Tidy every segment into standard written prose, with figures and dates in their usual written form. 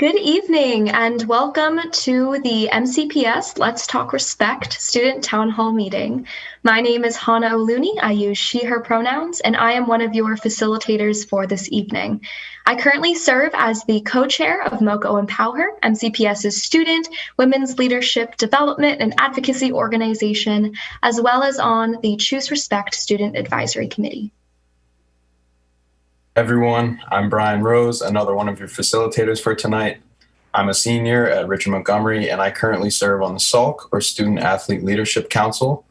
Good evening and welcome to the MCPS Let's Talk Respect Student Town Hall meeting. My name is Hannah O'Looney. I use she, her pronouns, and I am one of your facilitators for this evening. I currently serve as the co-chair of MoCo Empower, MCPS's student, women's leadership development and advocacy organization, as well as on the Choose Respect Student Advisory Committee. Everyone, I'm Brian Rose, another one of your facilitators for tonight. I'm a senior at Richard Montgomery, and I currently serve on the SALC, or Student Athlete Leadership Council.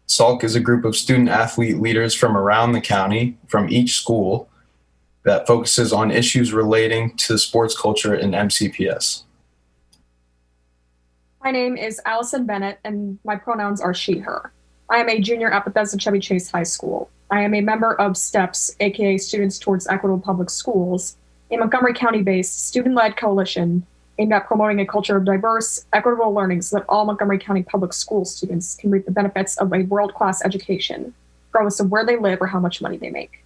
SALC is a group of student athlete leaders from around the county, from each school, that focuses on issues relating to sports culture in MCPS. My name is Allison Bennett, and my pronouns are she, her. I am a junior at Bethesda Chevy Chase High School. I am a member of STEPS, aka Students Towards Equitable Public Schools, a Montgomery County-based student-led coalition aimed at promoting a culture of diverse, equitable learning so that all Montgomery County public school students can reap the benefits of a world-class education, regardless of where they live or how much money they make.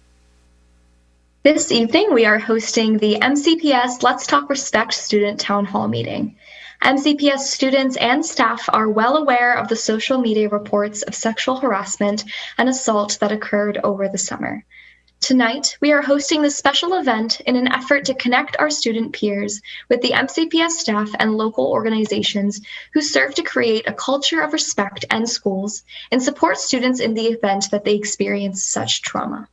This evening, we are hosting the MCPS Let's Talk Respect Student Town Hall meeting. MCPS students and staff are well aware of the social media reports of sexual harassment and assault that occurred over the summer. Tonight, we are hosting this special event in an effort to connect our student peers with the MCPS staff and local organizations who serve to create a culture of respect in schools and support students in the event that they experience such trauma.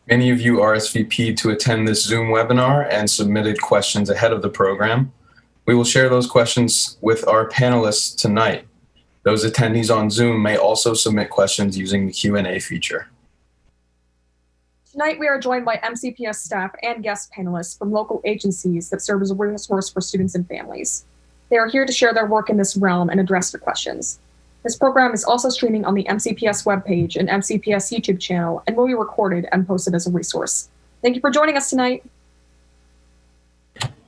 Many of you RSVP'd to attend this Zoom webinar and submitted questions ahead of the program. We will share those questions with our panelists tonight. Those attendees on Zoom may also submit questions using the Q&A feature. Tonight, we are joined by MCPS staff and guest panelists from local agencies that serve as a resource for students and families. They are here to share their work in this realm and address your questions. This program is also streaming on the MCPS webpage and MCPS YouTube channel and will be recorded and posted as a resource. Thank you for joining us tonight.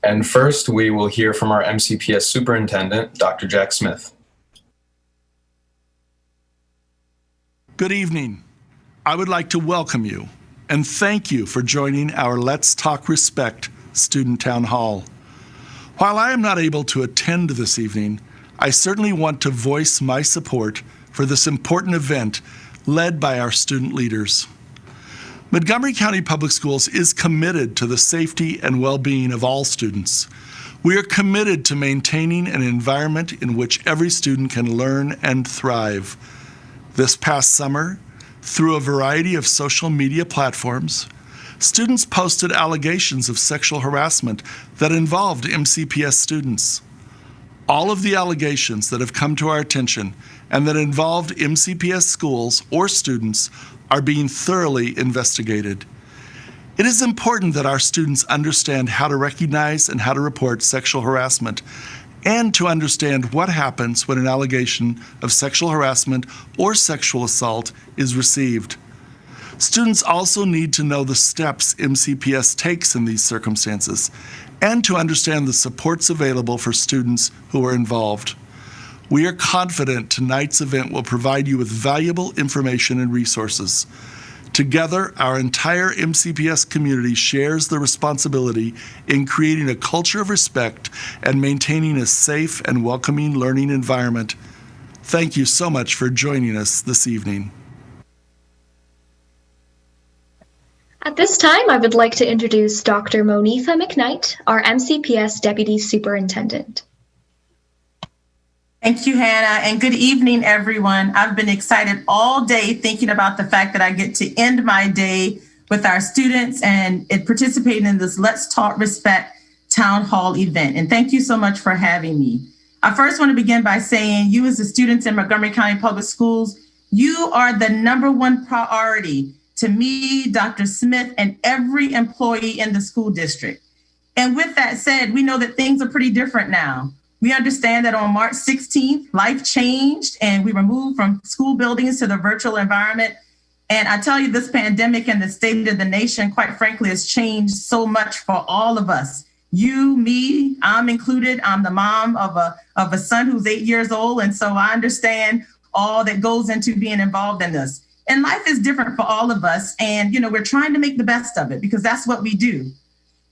And first, we will hear from our MCPS Superintendent, Dr. Jack Smith. Good evening. I would like to welcome you and thank you for joining our Let's Talk Respect Student Town Hall. While I am not able to attend this evening, I certainly want to voice my support for this important event led by our student leaders. Montgomery County Public Schools is committed to the safety and well-being of all students. We are committed to maintaining an environment in which every student can learn and thrive. This past summer, through a variety of social media platforms, students posted allegations of sexual harassment that involved MCPS students. All of the allegations that have come to our attention and that involved MCPS schools or students are being thoroughly investigated. It is important that our students understand how to recognize and how to report sexual harassment and to understand what happens when an allegation of sexual harassment or sexual assault is received. Students also need to know the steps MCPS takes in these circumstances and to understand the supports available for students who are involved. We are confident tonight's event will provide you with valuable information and resources. Together, our entire MCPS community shares the responsibility in creating a culture of respect and maintaining a safe and welcoming learning environment. Thank you so much for joining us this evening. At this time, I would like to introduce Dr. Monetha McKnight, our MCPS Deputy Superintendent. Thank you, Hannah, and good evening, everyone. I've been excited all day thinking about the fact that I get to end my day with our students and participating in this Let's Talk Respect Town Hall event. And thank you so much for having me. I first want to begin by saying you as the students in Montgomery County Public Schools, you are the #1 priority to me, Dr. Smith, and every employee in the school district. And with that said, we know that things are pretty different now. We understand that on March 16th, life changed and we were moved from school buildings to the virtual environment. And I tell you, this pandemic and the state of the nation, quite frankly, has changed so much for all of us. You, me, I'm included. I'm the mom of a son who's 8 years old. And so I understand all that goes into being involved in this. And life is different for all of us. And, we're trying to make the best of it because that's what we do.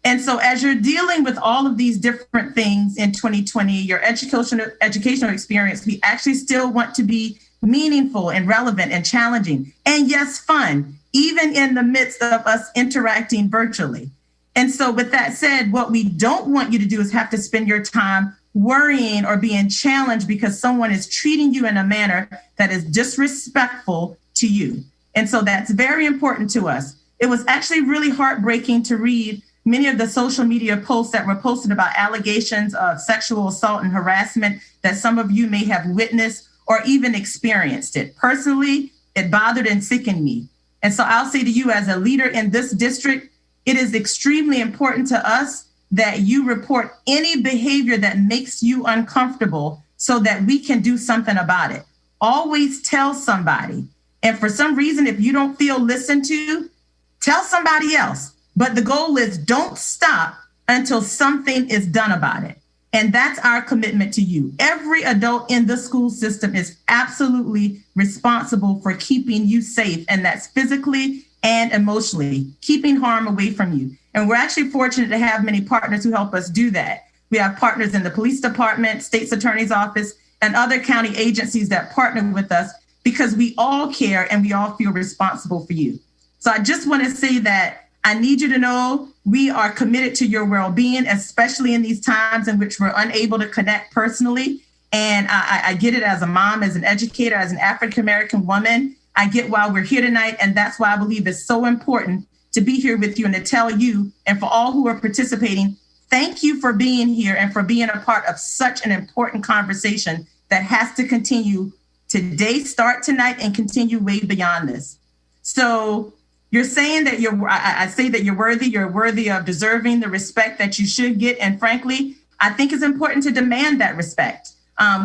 And so as you're dealing with all of these different things in 2020, your educational experience, we actually still want to be meaningful and relevant and challenging. And yes, fun, even in the midst of us interacting virtually. And so with that said, what we don't want you to do is have to spend your time worrying or being challenged because someone is treating you in a manner that is disrespectful to you. And so that's very important to us. It was actually really heartbreaking to read many of the social media posts that were posted about allegations of sexual assault and harassment that some of you may have witnessed or even experienced it. Personally, it bothered and sickened me. And so I'll say to you as a leader in this district, it is extremely important to us that you report any behavior that makes you uncomfortable so that we can do something about it. Always tell somebody. And for some reason, if you don't feel listened to, tell somebody else. But the goal is don't stop until something is done about it. And that's our commitment to you. Every adult in the school system is absolutely responsible for keeping you safe, and that's physically and emotionally, keeping harm away from you. And we're actually fortunate to have many partners who help us do that. We have partners in the police department, state's attorney's office, and other county agencies that partner with us because we all care and we all feel responsible for you. So I just want to say that I need you to know we are committed to your well-being, especially in these times in which we're unable to connect personally. And I get it as a mom, as an educator, as an African-American woman. I get why we're here tonight. And that's why I believe it's so important to be here with you and to tell you, and for all who are participating, thank you for being here and for being a part of such an important conversation that has to continue today, start tonight, and continue way beyond this. So you're saying that I say that you're worthy of deserving the respect that you should get. And frankly, I think it's important to demand that respect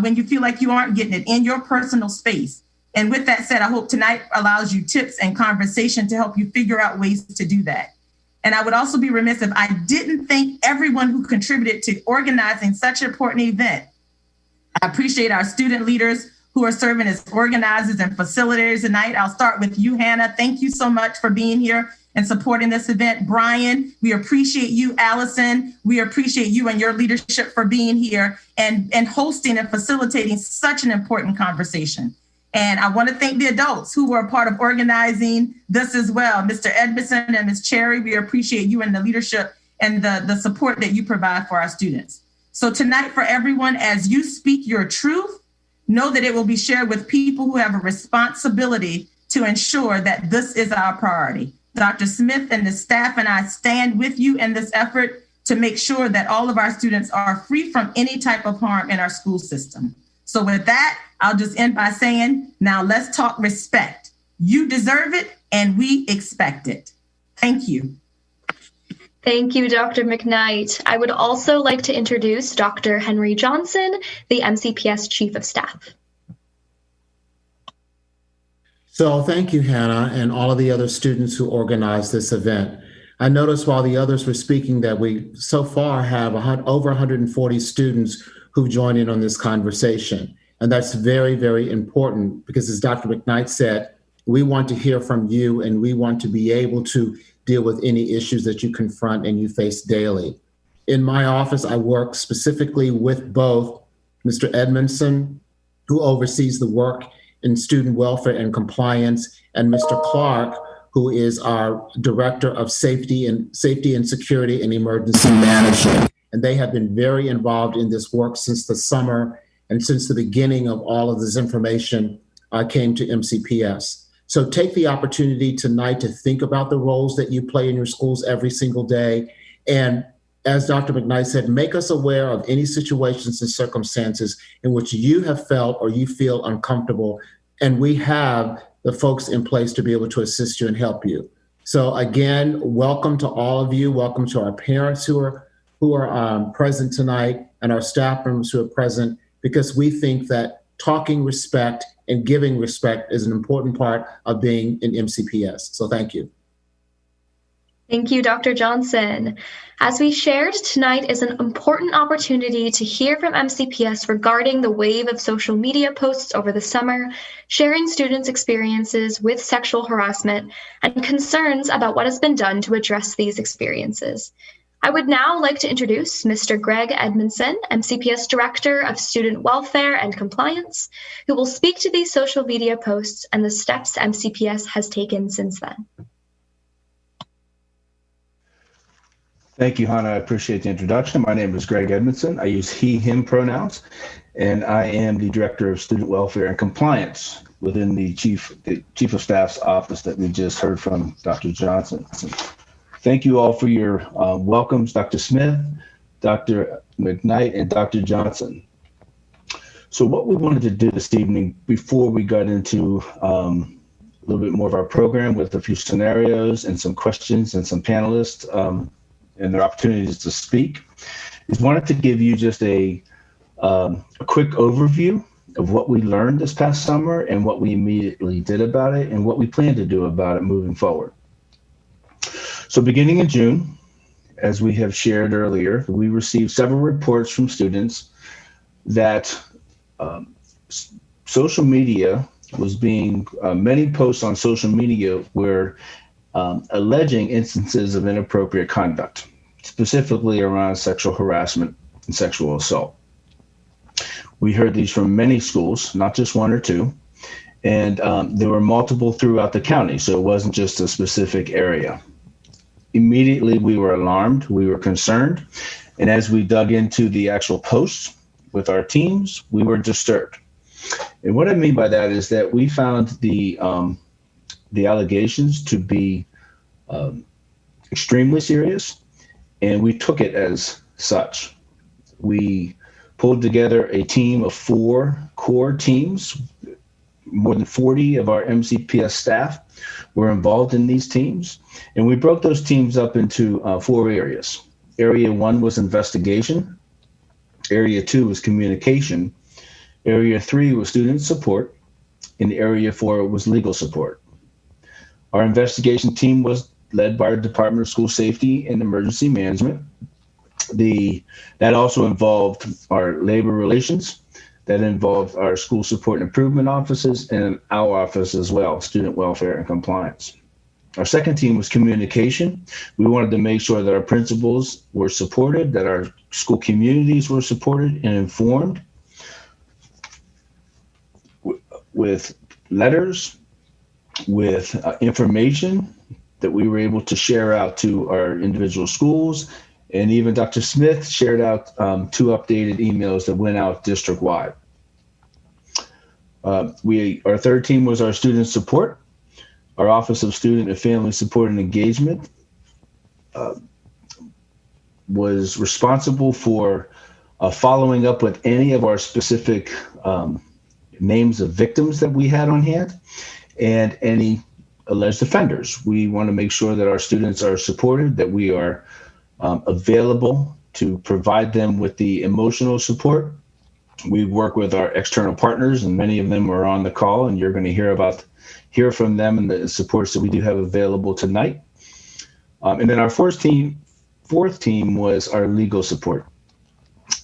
when you feel like you aren't getting it in your personal space. And with that said, I hope tonight allows you tips and conversation to help you figure out ways to do that. And I would also be remiss if I didn't thank everyone who contributed to organizing such an important event. I appreciate our student leaders who are serving as organizers and facilitators tonight. I'll start with you, Hannah. Thank you so much for being here and supporting this event. Brian, we appreciate you. Allison, we appreciate you and your leadership for being here and hosting and facilitating such an important conversation. And I want to thank the adults who were a part of organizing this as well. Mr. Edmondson and Ms. Cherry, we appreciate you and the leadership and the support that you provide for our students. So tonight for everyone, as you speak your truth, know that it will be shared with people who have a responsibility to ensure that this is our priority. Dr. Smith and the staff and I stand with you in this effort to make sure that all of our students are free from any type of harm in our school system. So with that, I'll just end by saying, now let's talk respect. You deserve it and we expect it. Thank you. Thank you, Dr. McKnight. I would also like to introduce Dr. Henry Johnson, the MCPS Chief of Staff. So thank you, Hannah, and all of the other students who organized this event. I noticed while the others were speaking that we so far have over 140 students who've joined in on this conversation. And that's very, very important because as Dr. McKnight said, we want to hear from you and we want to be able to deal with any issues that you confront and you face daily. In my office, I work specifically with both Mr. Edmondson, who oversees the work in student welfare and compliance, and Mr. Clark, who is our Director of Safety and Security and Emergency Management. And they have been very involved in this work since the summer and since the beginning of all of this information came to MCPS. So take the opportunity tonight to think about the roles that you play in your schools every single day. And as Dr. McKnight said, make us aware of any situations and circumstances in which you have felt or you feel uncomfortable. And we have the folks in place to be able to assist you and help you. So again, welcome to all of you. Welcome to our parents who are present tonight and our staff members who are present, because we think that talking respect and giving respect is an important part of being in MCPS. So thank you. Thank you, Dr. Johnson. As we shared, tonight is an important opportunity to hear from MCPS regarding the wave of social media posts over the summer, sharing students' experiences with sexual harassment and concerns about what has been done to address these experiences. I would now like to introduce Mr. Greg Edmondson, MCPS Director of Student Welfare and Compliance, who will speak to these social media posts and the steps MCPS has taken since then. Thank you, Hannah. I appreciate the introduction. My name is Greg Edmondson. I use he, him pronouns, and I am the Director of Student Welfare and Compliance within the Chief of Staff's office that we just heard from Dr. Johnson. Thank you all for your welcomes, Dr. Smith, Dr. McKnight, and Dr. Johnson. So what we wanted to do this evening, before we got into a little bit more of our program with a few scenarios and some questions and some panelists and their opportunities to speak, is wanted to give you just a quick overview of what we learned this past summer and what we immediately did about it and what we plan to do about it moving forward. So beginning in June, as we have shared earlier, we received several reports from students that social media was being, many posts on social media were alleging instances of inappropriate conduct, specifically around sexual harassment and sexual assault. We heard these from many schools, not just one or two, and there were multiple throughout the county, so it wasn't just a specific area. Immediately, we were alarmed, we were concerned, and as we dug into the actual posts with our teams, we were disturbed. And what I mean by that is that we found the allegations to be extremely serious, and we took it as such. We pulled together a team of 4 core teams. More than 40 of our MCPS staff were involved in these teams, and we broke those teams up into 4 areas. Area 1 was investigation. Area 2 was communication. Area 3 was student support, and Area 4 was legal support. Our investigation team was led by our Department of School Safety and Emergency Management. That also involved our labor relations. That involved our school support and improvement offices and our office as well, Student Welfare and Compliance. Our second team was communication. We wanted to make sure that our principals were supported, that our school communities were supported and informed with letters, with information that we were able to share out to our individual schools. And even Dr. Smith shared out 2 updated emails that went out district-wide. Our third team was our student support. Our Office of Student and Family Support and Engagement was responsible for following up with any of our specific names of victims that we had on hand and any alleged offenders. We want to make sure that our students are supported, that we are available to provide them with the emotional support. We work with our external partners, and many of them are on the call, and you're going to hear from them and the supports that we do have available tonight. And then our fourth team was our legal support.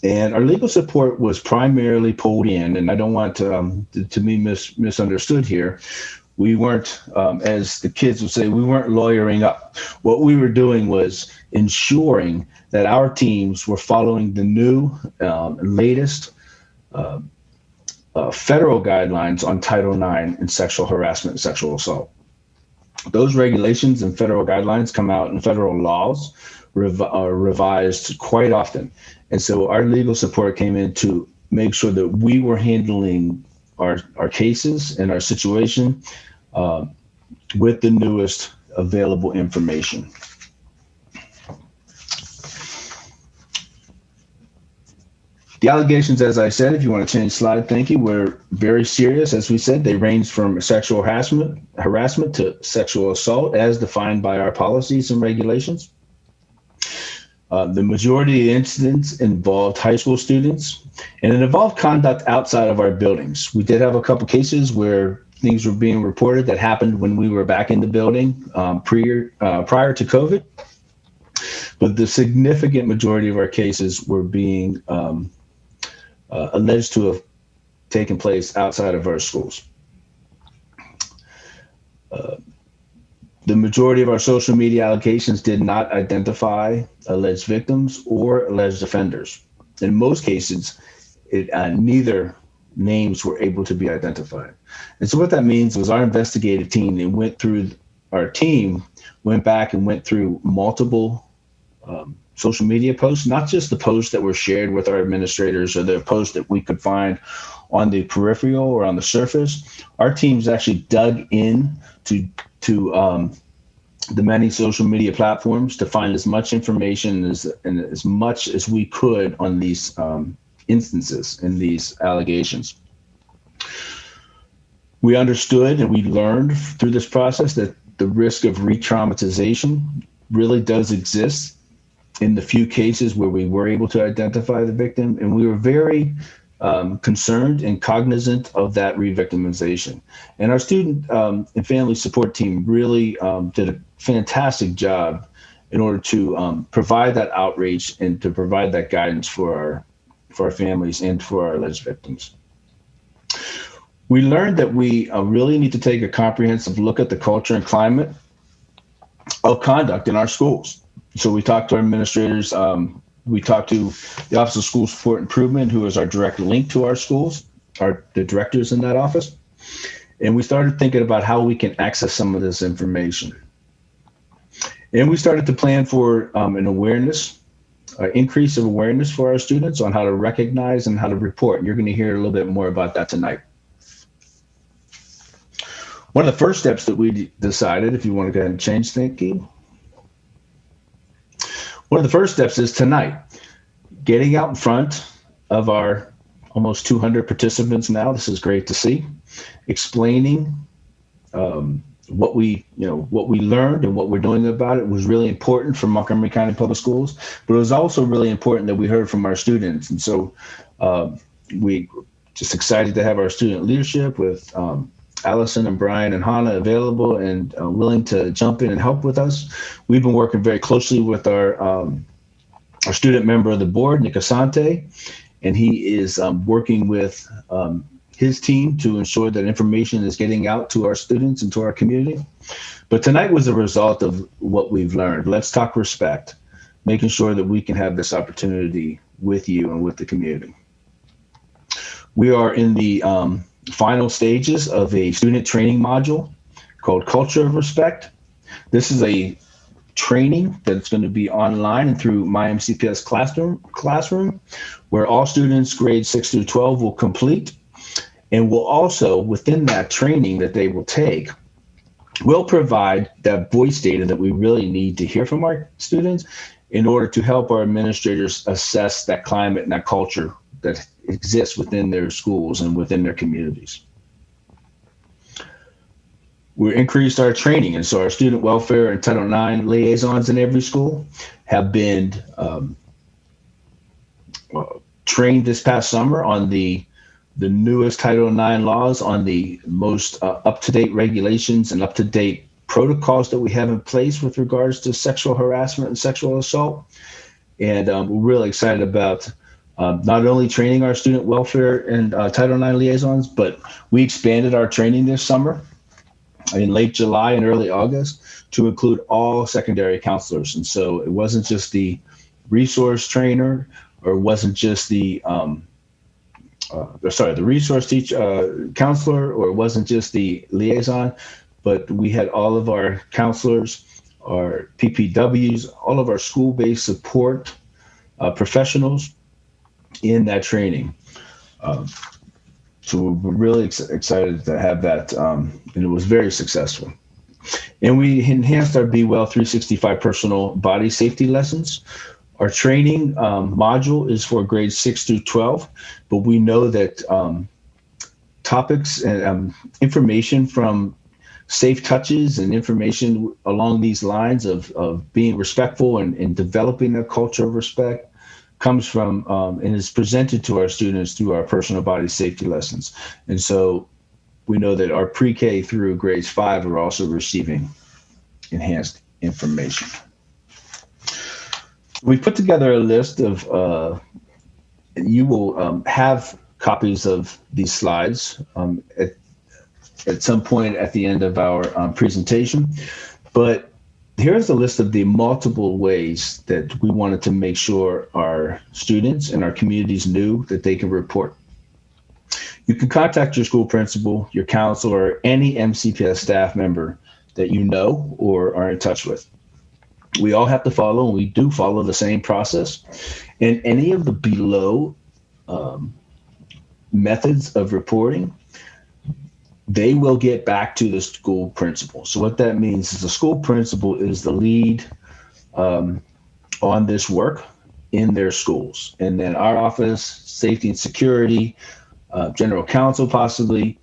And our legal support was primarily pulled in, and I don't want to be misunderstood here. We weren't, as the kids would say, we weren't lawyering up. What we were doing was ensuring that our teams were following the new latest federal guidelines on Title IX and sexual harassment and sexual assault. Those regulations and federal guidelines come out in federal laws, are revised quite often. And so our legal support came in to make sure that we were handling our cases and our situation with the newest available information. The allegations, as I said, if you want to change slide, thank you, were very serious. As we said, they range from sexual harassment to sexual assault as defined by our policies and regulations. The majority of the incidents involved high school students, and it involved conduct outside of our buildings. We did have a couple cases where things were being reported that happened when we were back in the building prior to COVID, but the significant majority of our cases were being alleged to have taken place outside of our schools. The majority of our social media allegations did not identify alleged victims or alleged offenders. In most cases, neither names were able to be identified. And so what that means was our investigative team went back and went through multiple social media posts, not just the posts that were shared with our administrators or the posts that we could find on the peripheral or on the surface. Our teams actually dug in to the many social media platforms to find as much information and as much as we could on these instances and these allegations. We understood and we learned through this process that the risk of re-traumatization really does exist in the few cases where we were able to identify the victim, and we were very concerned and cognizant of that re-victimization. And our student and family support team really did a fantastic job in order to provide that outreach and to provide that guidance for our families and for our alleged victims. We learned that we really need to take a comprehensive look at the culture and climate of conduct in our schools. So we talked to our administrators. We talked to the Office of School Support Improvement, who is our direct link to our schools, the directors in that office. And we started thinking about how we can access some of this information. And we started to plan for an increase of awareness for our students on how to recognize and how to report. And you're going to hear a little bit more about that tonight. One of the first steps that we decided, if you want to go ahead and change thinking, one of the first steps is tonight, getting out in front of our almost 200 participants now. This is great to see. Explaining what we learned and what we're doing about it was really important for Montgomery County Public Schools, but it was also really important that we heard from our students. And so we just excited to have our student leadership with Allison and Brian and Hannah available and willing to jump in and help with us. We've been working very closely with our student member of the board, Nick Asante, and he is working with his team to ensure that information is getting out to our students and to our community. But tonight was a result of what we've learned. Let's talk respect, making sure that we can have this opportunity with you and with the community. We are in the final stages of a student training module called Culture of Respect. This is a training that's going to be online and through my MCPS classroom, where all students grades 6 through 12 will complete. And will also, within that training that they will take, will provide that voice data that we really need to hear from our students in order to help our administrators assess that climate and that culture that exists within their schools and within their communities. We increased our training, and so our student welfare and Title IX liaisons in every school have been trained this past summer on the newest Title IX laws, on the most up-to-date regulations and up-to-date protocols that we have in place with regards to sexual harassment and sexual assault. And we're really excited about not only training our student welfare and Title IX liaisons, but we expanded our training this summer in late July and early August to include all secondary counselors. And so it wasn't just the resource trainer, or it wasn't just the resource counselor, or it wasn't just the liaison, but we had all of our counselors, our PPWs, all of our school-based support professionals in that training. So we're really excited to have that, and it was very successful. And we enhanced our Be Well 365 personal body safety lessons. Our training module is for grades 6 through 12, but we know that topics and information from safe touches and information along these lines of being respectful and developing a culture of respect comes from and is presented to our students through our personal body safety lessons. And so we know that our pre-K through grades 5 are also receiving enhanced information. We put together a list of, you will have copies of these slides at some point at the end of our presentation. But here's a list of the multiple ways that we wanted to make sure our students and our communities knew that they can report. You can contact your school principal, your counselor, or any MCPS staff member that you know or are in touch with. We all have to follow, and we do follow the same process. And any of the below methods of reporting, they will get back to the school principal. So what that means is the school principal is the lead on this work in their schools. And then our office, safety and security, general counsel possibly,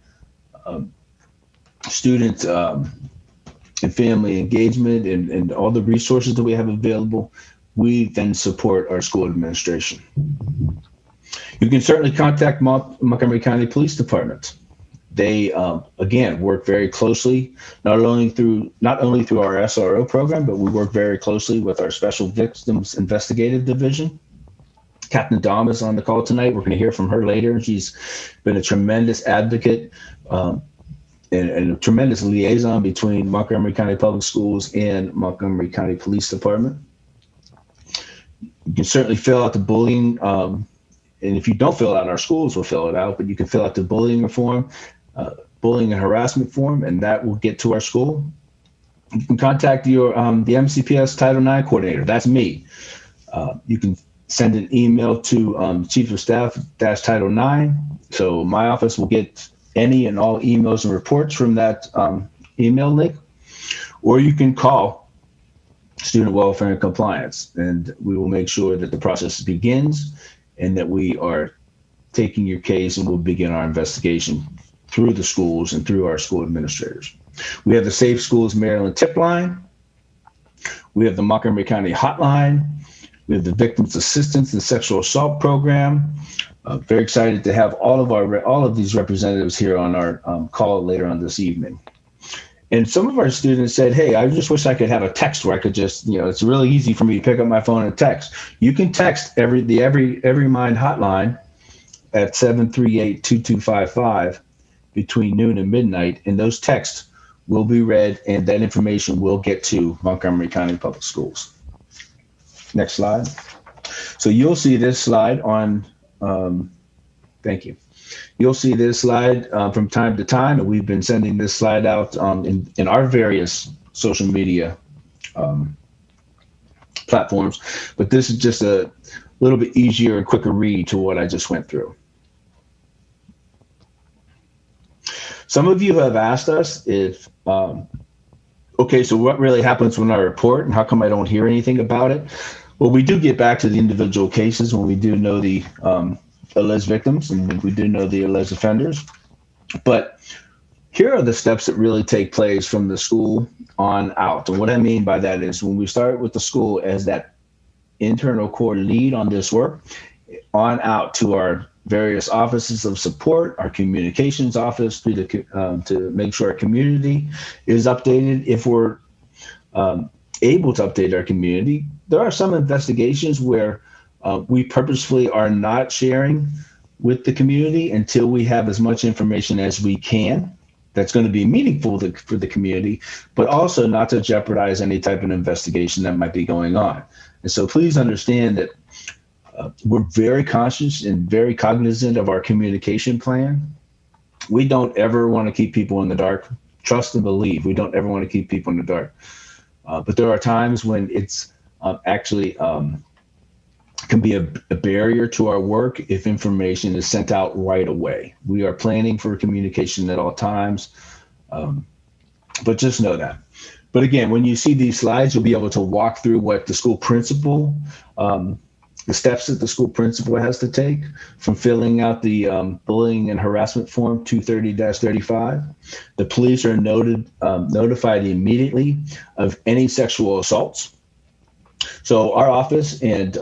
student and family engagement, and all the resources that we have available, we then support our school administration. You can certainly contact Montgomery County Police Department. They, again, work very closely, not only through our SRO program, but we work very closely with our Special Victims Investigative Division. Captain Dom is on the call tonight. We're going to hear from her later. She's been a tremendous advocate and a tremendous liaison between Montgomery County Public Schools and Montgomery County Police Department. You can certainly fill out the bullying, and if you don't fill it out, our schools will fill it out, but you can fill out the bullying form, bullying and harassment form, and that will get to our school. You can contact your the MCPS Title IX coordinator. That's me. You can send an email to Chief of Staff Title IX. So my office will get any and all emails and reports from that email link, or you can call Student Welfare and Compliance, and we will make sure that the process begins and that we are taking your case, and we'll begin our investigation through the schools and through our school administrators. We have the Safe Schools Maryland tip line. We have the Montgomery County hotline. We have the Victims Assistance and Sexual Assault Program. Very excited to have all of these representatives here on our call later on this evening. And some of our students said, "Hey, I just wish I could have a text where I could just, it's really easy for me to pick up my phone and text." You can text Every Mind hotline at 738-2255 between noon and midnight, and those texts will be read, and that information will get to Montgomery County Public Schools. Next slide. So you'll see this slide on, thank you. You'll see this slide from time to time, and we've been sending this slide out in our various social media platforms, but this is just a little bit easier and quicker read to what I just went through. Some of you have asked us if, okay, so what really happens when I report, and how come I don't hear anything about it? Well, we do get back to the individual cases when we do know the alleged victims, and we do know the alleged offenders. But here are the steps that really take place from the school on out. And what I mean by that is when we start with the school as that internal core lead on this work, on out to our various offices of support, our communications office, to make sure our community is updated. If we're able to update our community, there are some investigations where we purposefully are not sharing with the community until we have as much information as we can that's going to be meaningful for the community, but also not to jeopardize any type of investigation that might be going on. And so please understand that we're very conscious and very cognizant of our communication plan. We don't ever want to keep people in the dark. Trust and believe, we don't ever want to keep people in the dark. But there are times when it's actually can be a barrier to our work if information is sent out right away. We are planning for communication at all times, but just know that. But again, when you see these slides, you'll be able to walk through what the school principal, the steps that the school principal has to take, from filling out the bullying and harassment form 230-35. The police are notified immediately of any sexual assaults. So our office and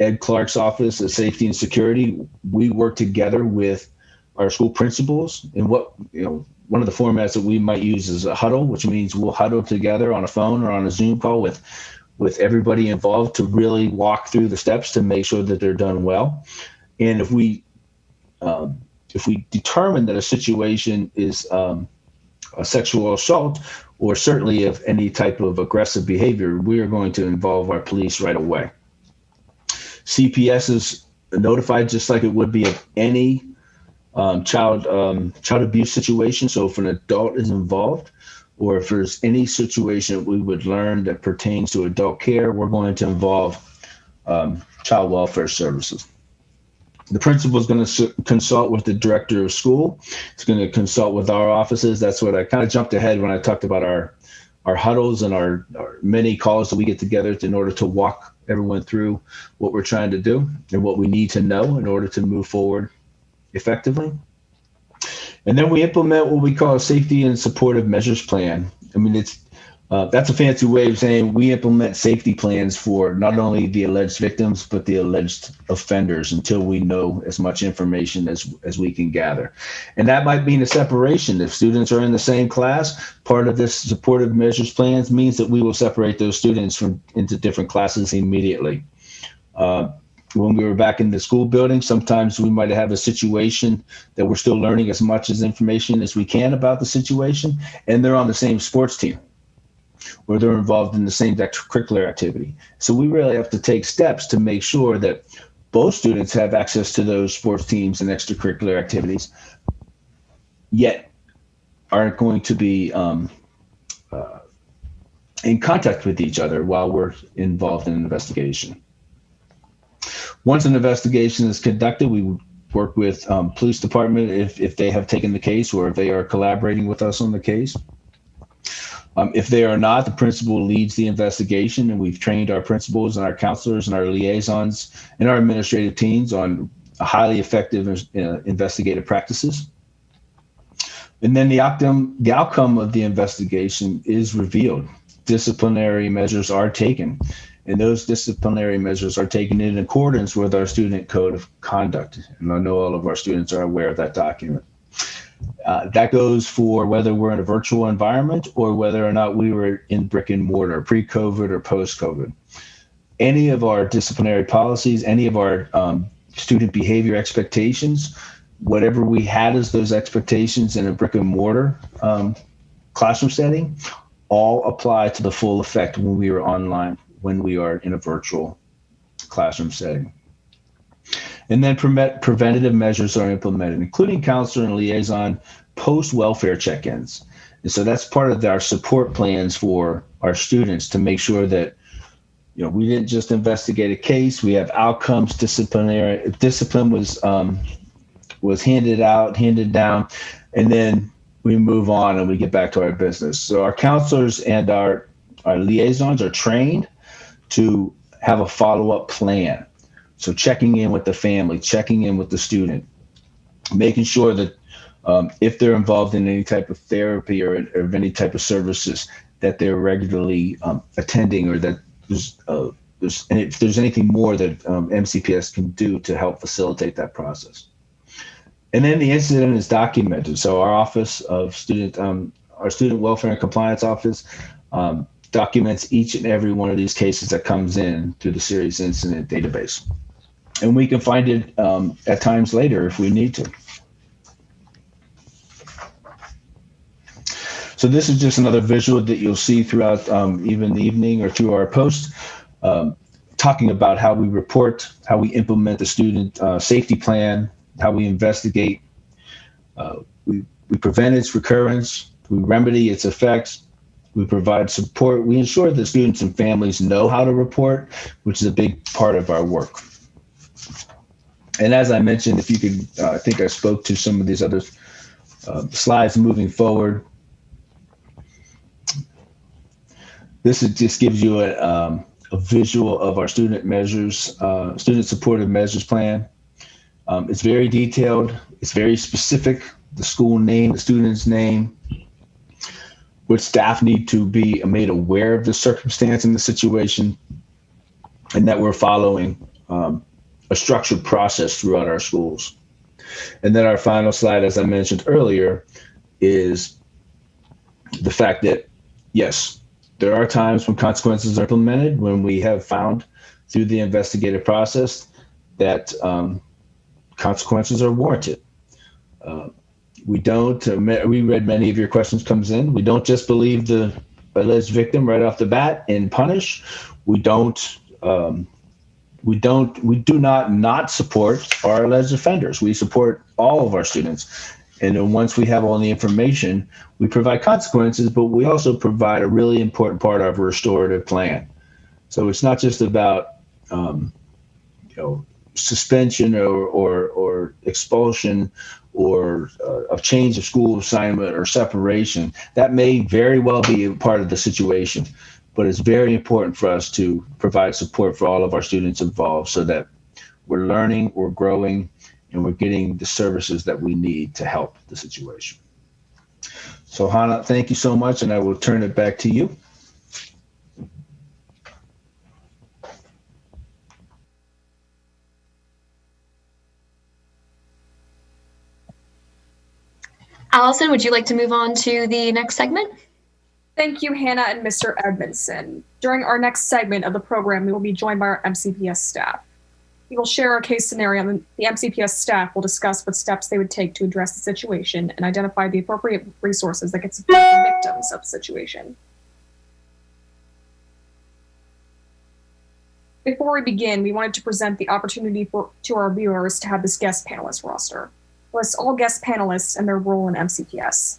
Ed Clark's office of safety and security, we work together with our school principals. And one of the formats that we might use is a huddle, which means we'll huddle together on a phone or on a Zoom call with everybody involved to really walk through the steps to make sure that they're done well. And if we determine that a situation is a sexual assault, or certainly of any type of aggressive behavior, we are going to involve our police right away. CPS is notified just like it would be of any child abuse situation. So if an adult is involved, or if there's any situation we would learn that pertains to adult care, we're going to involve child welfare services. The principal is going to consult with the director of school. It's going to consult with our offices. That's what I kind of jumped ahead when I talked about our huddles and our many calls that we get together in order to walk everyone through what we're trying to do and what we need to know in order to move forward effectively. And then we implement what we call a safety and supportive measures plan. I mean, that's a fancy way of saying we implement safety plans for not only the alleged victims, but the alleged offenders until we know as much information as we can gather. And that might mean a separation. If students are in the same class, part of this supportive measures plans means that we will separate those students into different classes immediately. When we were back in the school building, sometimes we might have a situation that we're still learning as much as information as we can about the situation, and they're on the same sports team, or they're involved in the same extracurricular activity. So we really have to take steps to make sure that both students have access to those sports teams and extracurricular activities, yet aren't going to be in contact with each other while we're involved in an investigation. Once an investigation is conducted, we work with police department if they have taken the case or if they are collaborating with us on the case. If they are not, the principal leads the investigation, and we've trained our principals and our counselors and our liaisons and our administrative teams on highly effective investigative practices. And then the outcome of the investigation is revealed. Disciplinary measures are taken, and those disciplinary measures are taken in accordance with our student code of conduct. And I know all of our students are aware of that document. That goes for whether we're in a virtual environment or whether or not we were in brick and mortar, pre-COVID or post-COVID. Any of our disciplinary policies, any of our student behavior expectations, whatever we had as those expectations in a brick and mortar classroom setting, all apply to the full effect when we are online, when we are in a virtual classroom setting. And then preventative measures are implemented, including counselor and liaison post-welfare check-ins. And so that's part of our support plans for our students to make sure that, we didn't just investigate a case, we have outcomes, discipline was handed down, and then we move on and we get back to our business. So our counselors and our liaisons are trained to have a follow-up plan. So checking in with the family, checking in with the student, making sure that if they're involved in any type of therapy or any type of services, that they're regularly attending, or that and if there's anything more that MCPS can do to help facilitate that process. And then the incident is documented. So our office of our student welfare and compliance office documents each and every one of these cases that comes in through the serious incident database. And we can find it at times later if we need to. So this is just another visual that you'll see throughout even the evening or through our post, talking about how we report, how we implement the student safety plan, how we investigate, we prevent its recurrence, we remedy its effects, we provide support, we ensure that students and families know how to report, which is a big part of our work. And as I mentioned, if you could, I think I spoke to some of these other slides moving forward. This just gives you a visual of our student supportive measures plan. It's very detailed. It's very specific. The school name, the student's name, which staff need to be made aware of the circumstance and the situation, and that we're following a structured process throughout our schools. And then our final slide, as I mentioned earlier, is the fact that, yes, there are times when consequences are implemented, when we have found through the investigative process that consequences are warranted. We don't. We read many of your questions comes in. We don't just believe the alleged victim right off the bat and punish. We don't. We do not support our alleged offenders. We support all of our students. And then once we have all the information, we provide consequences, but we also provide a really important part of a restorative plan. So it's not just about suspension or expulsion or a change of school assignment or separation. That may very well be a part of the situation, but it's very important for us to provide support for all of our students involved so that we're learning, we're growing, and we're getting the services that we need to help the situation. So Hannah, thank you so much, and I will turn it back to you. Allison, would you like to move on to the next segment? Thank you, Hannah and Mr. Edmondson. During our next segment of the program, we will be joined by our MCPS staff. We will share our case scenario, and the MCPS staff will discuss what steps they would take to address the situation and identify the appropriate resources that can support the victims of the situation. Before we begin, we wanted to present the opportunity to our viewers to have this guest panelist roster. Lists all guest panelists and their role in MCPS.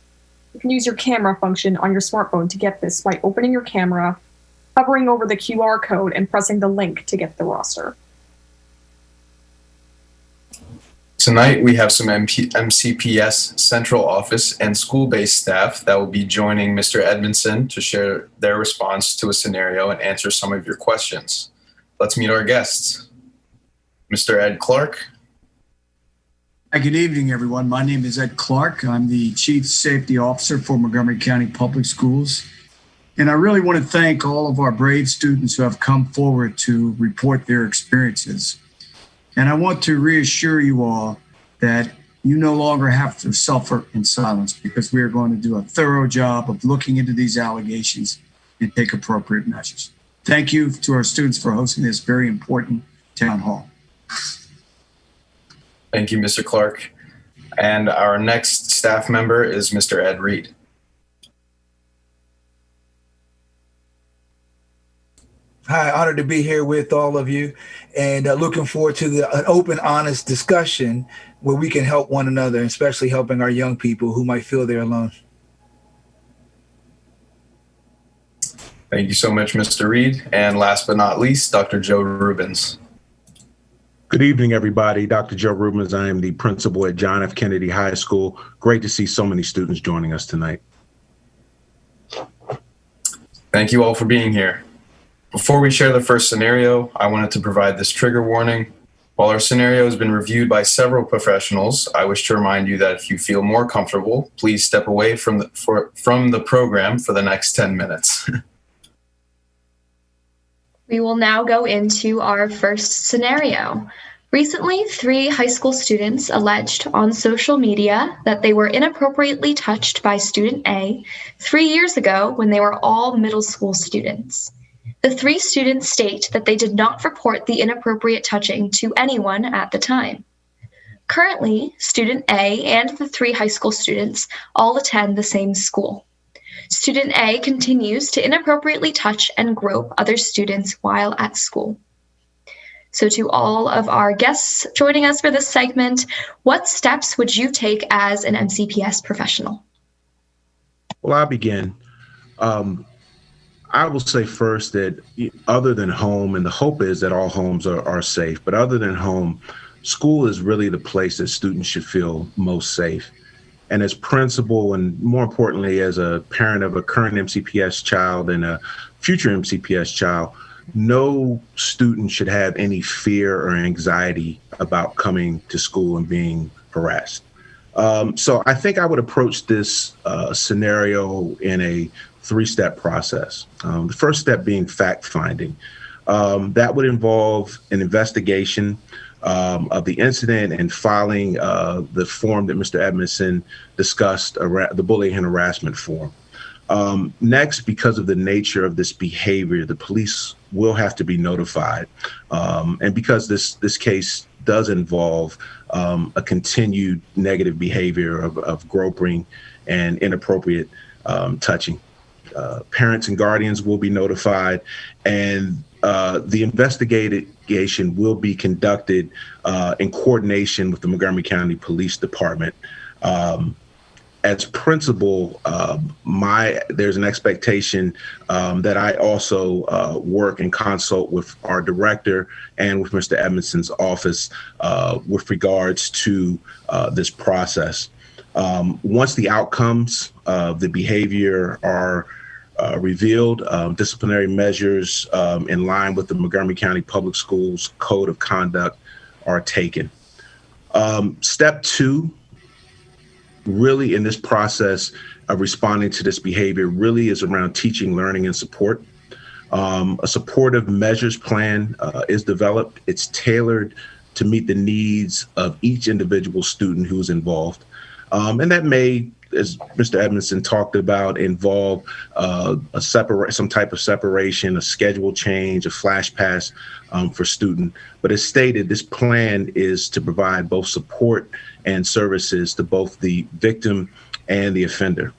You can use your camera function on your smartphone to get this by opening your camera, hovering over the QR code, and pressing the link to get the roster. Tonight, we have some MCPS Central Office and school-based staff that will be joining Mr. Edmondson to share their response to a scenario and answer some of your questions. Let's meet our guests. Mr. Ed Clark. Good evening, everyone. My name is Ed Clark. I'm the Chief Safety Officer for Montgomery County Public Schools. And I really want to thank all of our brave students who have come forward to report their experiences. And I want to reassure you all that you no longer have to suffer in silence, because we are going to do a thorough job of looking into these allegations and take appropriate measures. Thank you to our students for hosting this very important town hall. Thank you, Mr. Clark. And our next staff member is Mr. Ed Reed. Hi, honored to be here with all of you, and looking forward to an open, honest discussion where we can help one another, especially helping our young people who might feel they're alone. Thank you so much, Mr. Reed. And last but not least, Dr. Joe Rubens. Good evening, everybody. Dr. Joe Rubens. I am the principal at John F. Kennedy High School. Great to see so many students joining us tonight. Thank you all for being here. Before we share the first scenario, I wanted to provide this trigger warning. While our scenario has been reviewed by several professionals, I wish to remind you that if you feel more comfortable, please step away from the program for the next 10 minutes. We will now go into our first scenario. Recently, 3 high school students alleged on social media that they were inappropriately touched by student A 3 years ago when they were all middle school students. The 3 students state that they did not report the inappropriate touching to anyone at the time. Currently, student A and the 3 high school students all attend the same school. Student A continues to inappropriately touch and grope other students while at school. So to all of our guests joining us for this segment, what steps would you take as an MCPS professional? Well, I'll begin. I will say first that other than home, and the hope is that all homes are safe, but other than home, school is really the place that students should feel most safe. And as principal, and more importantly, as a parent of a current MCPS child and a future MCPS child, no student should have any fear or anxiety about coming to school and being harassed. So I think I would approach this scenario in a 3-step process. The first step being fact-finding. That would involve an investigation of the incident and filing the form that Mr. Edmondson discussed, the bullying and harassment form. Next, because of the nature of this behavior, the police will have to be notified. And because this case does involve a continued negative behavior of groping and inappropriate touching. Parents and guardians will be notified, and the investigation will be conducted in coordination with the Montgomery County Police Department. As principal, there's an expectation that I also work and consult with our director and with Mr. Edmondson's office with regards to this process. Once the outcomes of the behavior are revealed, disciplinary measures in line with the Montgomery County Public Schools Code of Conduct are taken. Step 2, really in this process of responding to this behavior, really is around teaching, learning, and support. A supportive measures plan is developed. It's tailored to meet the needs of each individual student who's involved. And that may, as Mr. Edmondson talked about, involve some type of separation, a schedule change, a flash pass for student. But as stated, this plan is to provide both support and services to both the victim and the offender.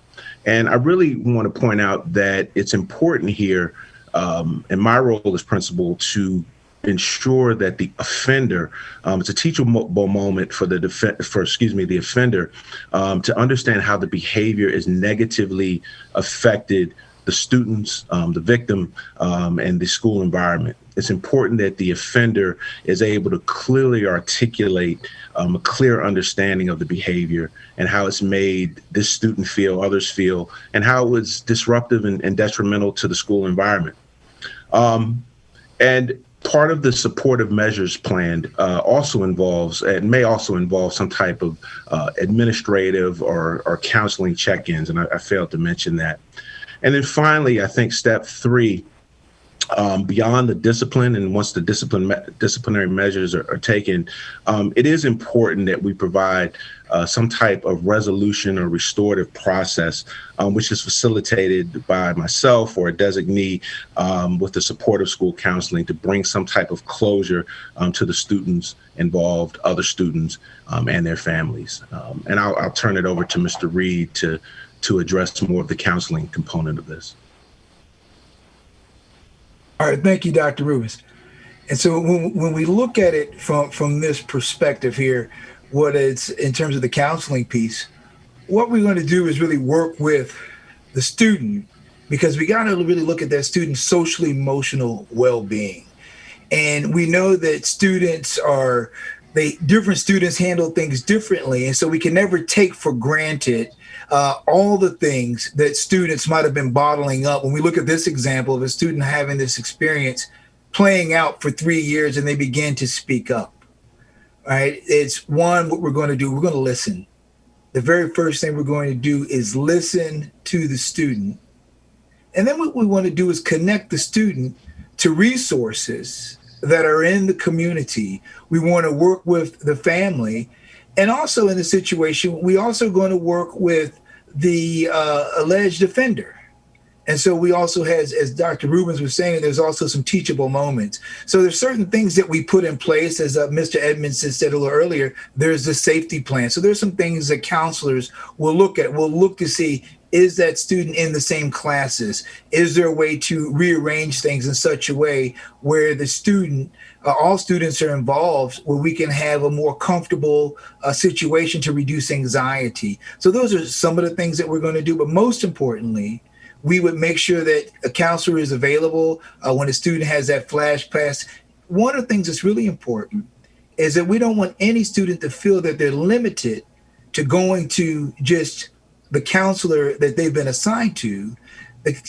And I really want to point out that it's important here, in my role as principal, to ensure that the offender, it's a teachable moment for the offender to understand how the behavior is negatively affected the students, the victim, and the school environment. It's important that the offender is able to clearly articulate a clear understanding of the behavior and how it's made this student feel, others feel, and how it was disruptive and detrimental to the school environment. And part of the supportive measures plan also involves, and may also involve, some type of administrative or counseling check-ins, and I failed to mention that. And then finally, I think step 3, beyond the discipline, and once the disciplinary measures are taken, it is important that we provide some type of resolution or restorative process, which is facilitated by myself or a designee with the support of school counseling to bring some type of closure to the students involved, other students, and their families. And I'll turn it over to Mr. Reed to address more of the counseling component of this. All right, thank you, Dr. Rubens. And so when we look at it from this perspective here, what it's in terms of the counseling piece, what we're going to do is really work with the student, because we got to really look at that student's social emotional well-being. And we know that different students handle things differently. And so we can never take for granted all the things that students might have been bottling up. When we look at this example of a student having this experience playing out for 3 years and they begin to speak up, right? It's one, what we're going to do, we're going to listen. The very first thing we're going to do is listen to the student. And then what we want to do is connect the student to resources that are in the community. We want to work with the family. And also in the situation, we also going to work with the alleged offender. And so we also have, as Dr. Rubens was saying, there's also some teachable moments. So there's certain things that we put in place, as Mr. Edmondson said a little earlier, there's the safety plan. So there's some things that counselors will look at. We'll look to see, is that student in the same classes? Is there a way to rearrange things in such a way where the student, all students are involved, where we can have a more comfortable situation to reduce anxiety? So those are some of the things that we're going to do. But most importantly, we would make sure that a counselor is available when a student has that flash pass. One of the things that's really important is that we don't want any student to feel that they're limited to going to just the counselor that they've been assigned to.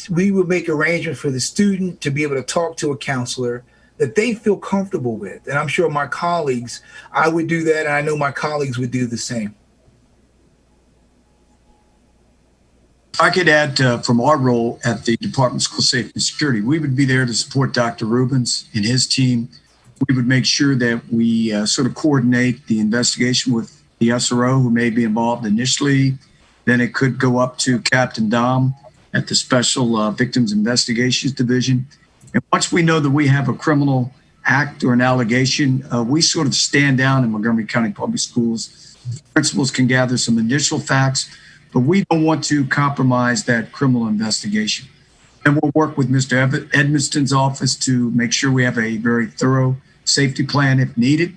We would make arrangements for the student to be able to talk to a counselor that they feel comfortable with. And I'm sure my colleagues, I would do that, and I know my colleagues would do the same. I could add from our role at the Department of School Safety and Security, we would be there to support Dr. Rubens and his team. We would make sure that we sort of coordinate the investigation with the SRO who may be involved initially. Then it could go up to Captain Dom at the Special Victims Investigations Division. And once we know that we have a criminal act or an allegation, we sort of stand down in Montgomery County Public Schools. Principals can gather some initial facts, but we don't want to compromise that criminal investigation. And we'll work with Mr. Edmiston's office to make sure we have a very thorough safety plan if needed.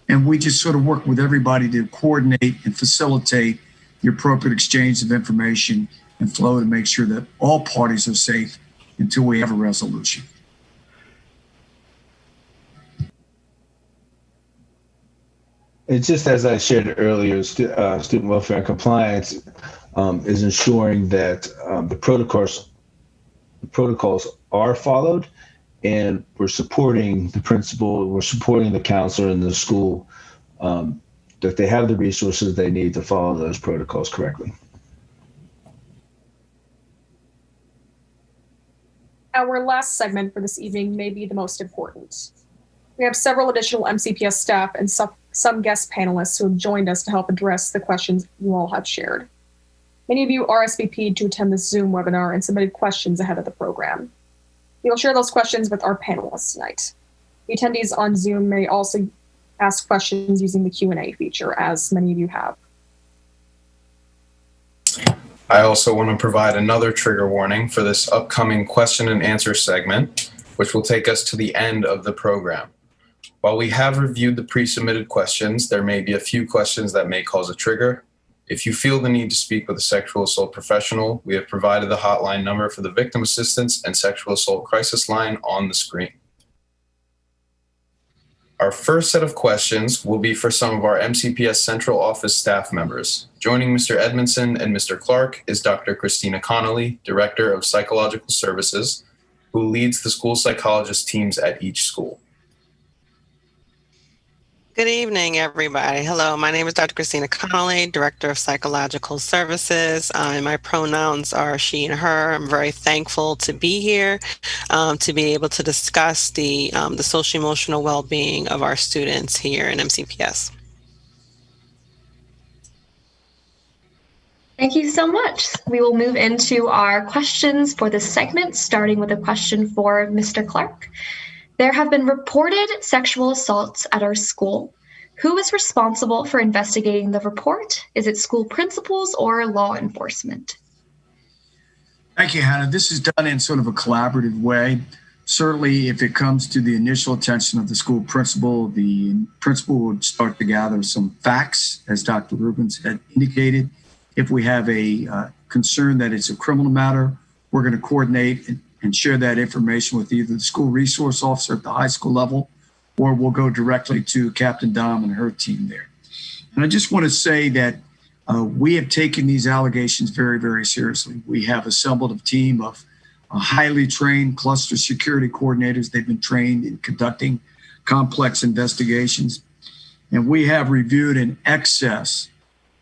And we just sort of work with everybody to coordinate and facilitate the appropriate exchange of information and flow to make sure that all parties are safe until we have a resolution. It's just as I shared earlier, student welfare and compliance is ensuring that the protocols are followed, and we're supporting the principal, we're supporting the counselor in the school, that they have the resources they need to follow those protocols correctly. Our last segment for this evening may be the most important. We have several additional MCPS staff and some guest panelists who have joined us to help address the questions you all have shared. Many of you RSVP'd to attend this Zoom webinar and submitted questions ahead of the program. We'll share those questions with our panelists tonight. The attendees on Zoom may also ask questions using the Q&A feature, as many of you have. I also want to provide another trigger warning for this upcoming question and answer segment, which will take us to the end of the program. While we have reviewed the pre-submitted questions, there may be a few questions that may cause a trigger. If you feel the need to speak with a sexual assault professional, we have provided the hotline number for the Victim Assistance and Sexual Assault Crisis Line on the screen. Our first set of questions will be for some of our MCPS Central Office staff members. Joining Mr. Edmondson and Mr. Clark is Dr. Christina Connolly, Director of Psychological Services, who leads the school psychologist teams at each school. Good evening, everybody. Hello, my name is Dr. Christina Connolly, Director of Psychological Services. My pronouns are she and her. I'm very thankful to be here, to be able to discuss the social emotional well-being of our students here in MCPS. Thank you so much. We will move into our questions for this segment, starting with a question for Mr. Clark. There have been reported sexual assaults at our school. Who is responsible for investigating the report? Is it school principals or law enforcement? Thank you, Hannah. This is done in sort of a collaborative way. Certainly, if it comes to the initial attention of the school principal, the principal would start to gather some facts, as Dr. Rubens had indicated. If we have a concern that it's a criminal matter, we're going to coordinate and share that information with either the school resource officer at the high school level, or we'll go directly to Captain Dom and her team there. And I just want to say that we have taken these allegations very, very seriously. We have assembled a team of highly trained cluster security coordinators. They've been trained in conducting complex investigations. And we have reviewed in excess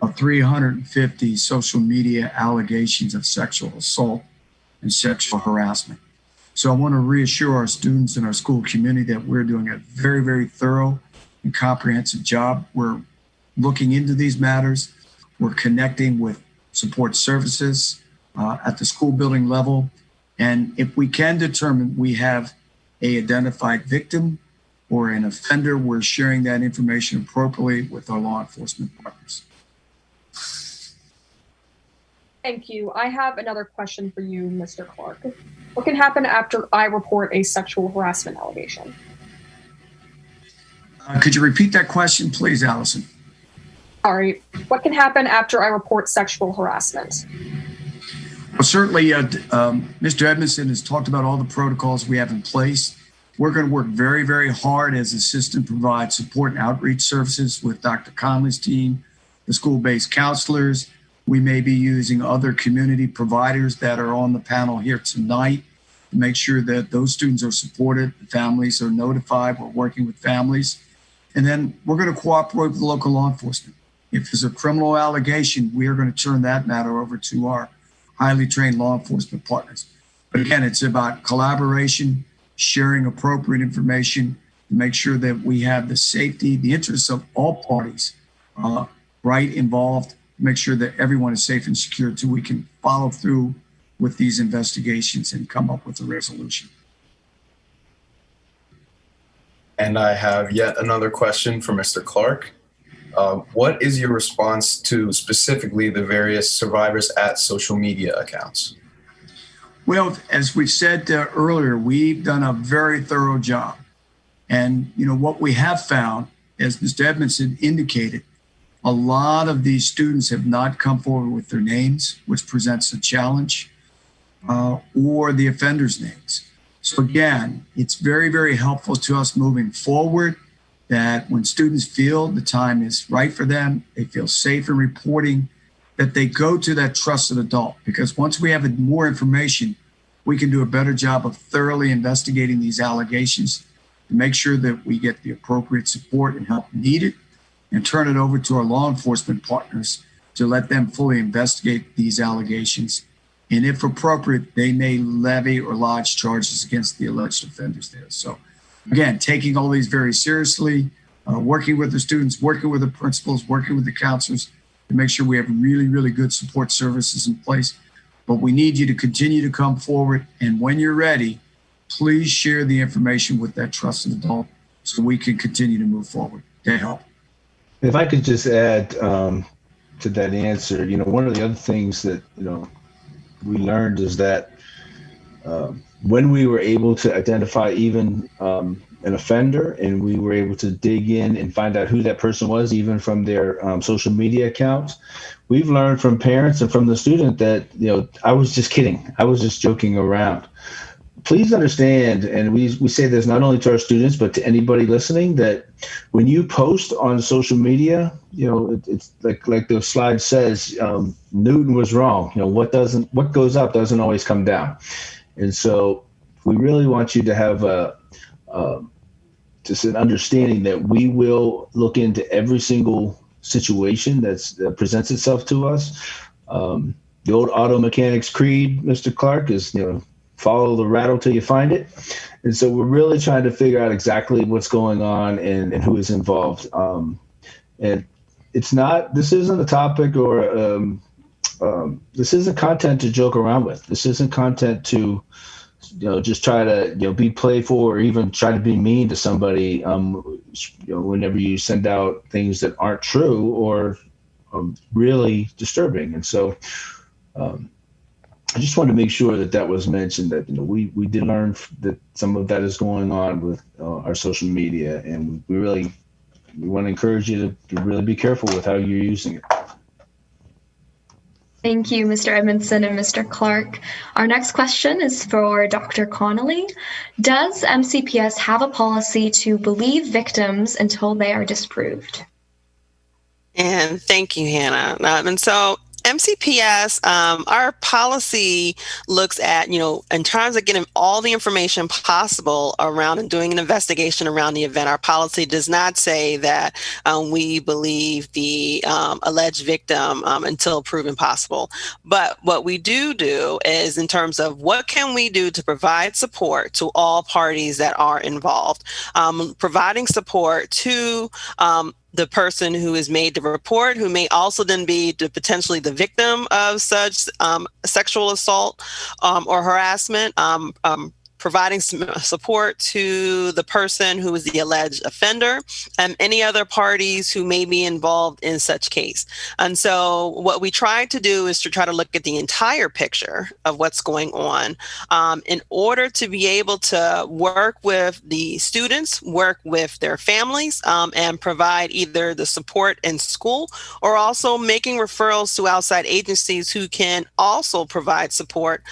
of 350 social media allegations of sexual assault and sexual harassment. So I want to reassure our students and our school community that we're doing a very, very thorough and comprehensive job. We're looking into these matters. We're connecting with support services at the school building level. And if we can determine we have an identified victim or an offender, we're sharing that information appropriately with our law enforcement partners. Thank you. I have another question for you, Mr. Clark. What can happen after I report a sexual harassment allegation? Could you repeat that question, please, Allison? Sorry. What can happen after I report sexual harassment? Well, certainly, Mr. Edmondson has talked about all the protocols we have in place. We're going to work very, very hard as a system to provide support and outreach services with Dr. Conley's team, the school-based counselors. We may be using other community providers that are on the panel here tonight to make sure that those students are supported, the families are notified, we're working with families. And then we're going to cooperate with local law enforcement. If there's a criminal allegation, we are going to turn that matter over to our highly trained law enforcement partners. But again, it's about collaboration, sharing appropriate information to make sure that we have the safety, the interests of all parties right involved, make sure that everyone is safe and secure until we can follow through with these investigations and come up with a resolution. And I have yet another question for Mr. Clark. What is your response to specifically the various survivors at social media accounts? Well, as we said earlier, we've done a very thorough job. And, what we have found, as Mr. Edmondson indicated, a lot of these students have not come forward with their names, which presents a challenge, or the offenders' names. So again, it's very, very helpful to us moving forward that when students feel the time is right for them, they feel safe in reporting, that they go to that trusted adult. Because once we have more information, we can do a better job of thoroughly investigating these allegations to make sure that we get the appropriate support and help needed, and turn it over to our law enforcement partners to let them fully investigate these allegations. And if appropriate, they may levy or lodge charges against the alleged offenders there. So again, taking all these very seriously, working with the students, working with the principals, working with the counselors to make sure we have really, really good support services in place. But we need you to continue to come forward. And when you're ready, please share the information with that trusted adult so we can continue to move forward to help. If I could just add to that answer, one of the other things that, we learned is that when we were able to identify even an offender, and we were able to dig in and find out who that person was, even from their social media accounts, we've learned from parents and from the student that, I was just kidding. I was just joking around. Please understand, and we say this not only to our students, but to anybody listening, that when you post on social media, it's like the slide says, Newton was wrong. What goes up doesn't always come down. And so we really want you to have just an understanding that we will look into every single situation that presents itself to us. The old auto mechanics creed, Mr. Clark, is, follow the rattle till you find it. And so we're really trying to figure out exactly what's going on and who is involved. And this isn't a topic or this isn't content to joke around with. This isn't content to, just try to, be playful or even try to be mean to somebody, whenever you send out things that aren't true or really disturbing. And so, I just wanted to make sure that was mentioned, that we did learn that some of that is going on with our social media, and we want to encourage you to really be careful with how you're using it. Thank you, Mr. Edmondson and Mr. Clark. Our next question is for Dr. Connolly. Does MCPS have a policy to believe victims until they are disproved? And thank you, Hannah. And so MCPS, our policy looks at, in terms of getting all the information possible around and doing an investigation around the event. Our policy does not say that we believe the alleged victim until proven possible. But what we do is, in terms of what can we do to provide support to all parties that are involved, providing support to the person who is made the report, who may also then be potentially the victim of such sexual assault or harassment, providing some support to the person who is the alleged offender and any other parties who may be involved in such case. And so what we try to do is to try to look at the entire picture of what's going on in order to be able to work with the students, work with their families, and provide either the support in school or also making referrals to outside agencies who can also provide support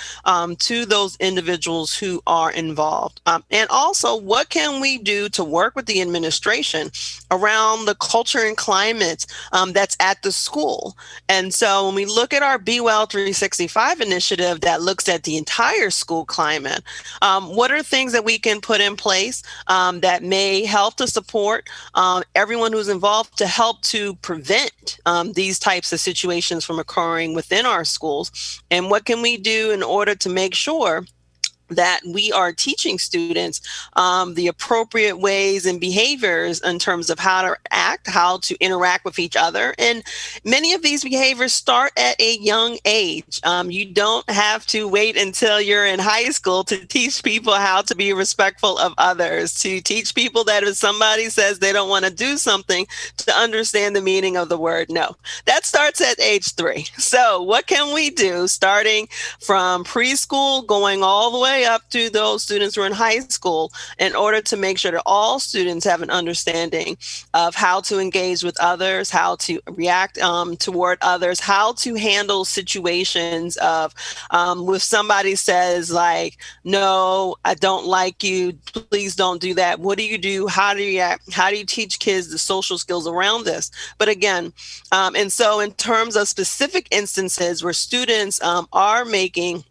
to those individuals who are involved. And also, what can we do to work with the administration around the culture and climate that's at the school? And so when we look at our Be Well 365 initiative that looks at the entire school climate, what are things that we can put in place that may help to support everyone who's involved to help to prevent these types of situations from occurring within our schools? And what can we do in order to make sure that we are teaching students the appropriate ways and behaviors in terms of how to act, how to interact with each other. And many of these behaviors start at a young age. You don't have to wait until you're in high school to teach people how to be respectful of others, to teach people that if somebody says they don't want to do something, to understand the meaning of the word no. That starts at age 3. So what can we do starting from preschool going all the way up to those students who are in high school in order to make sure that all students have an understanding of how to engage with others, how to react toward others, how to handle situations of if somebody says like, no, I don't like you, please don't do that. What do you do? How do you act? How do you teach kids the social skills around this? But again, and so in terms of specific instances where students are making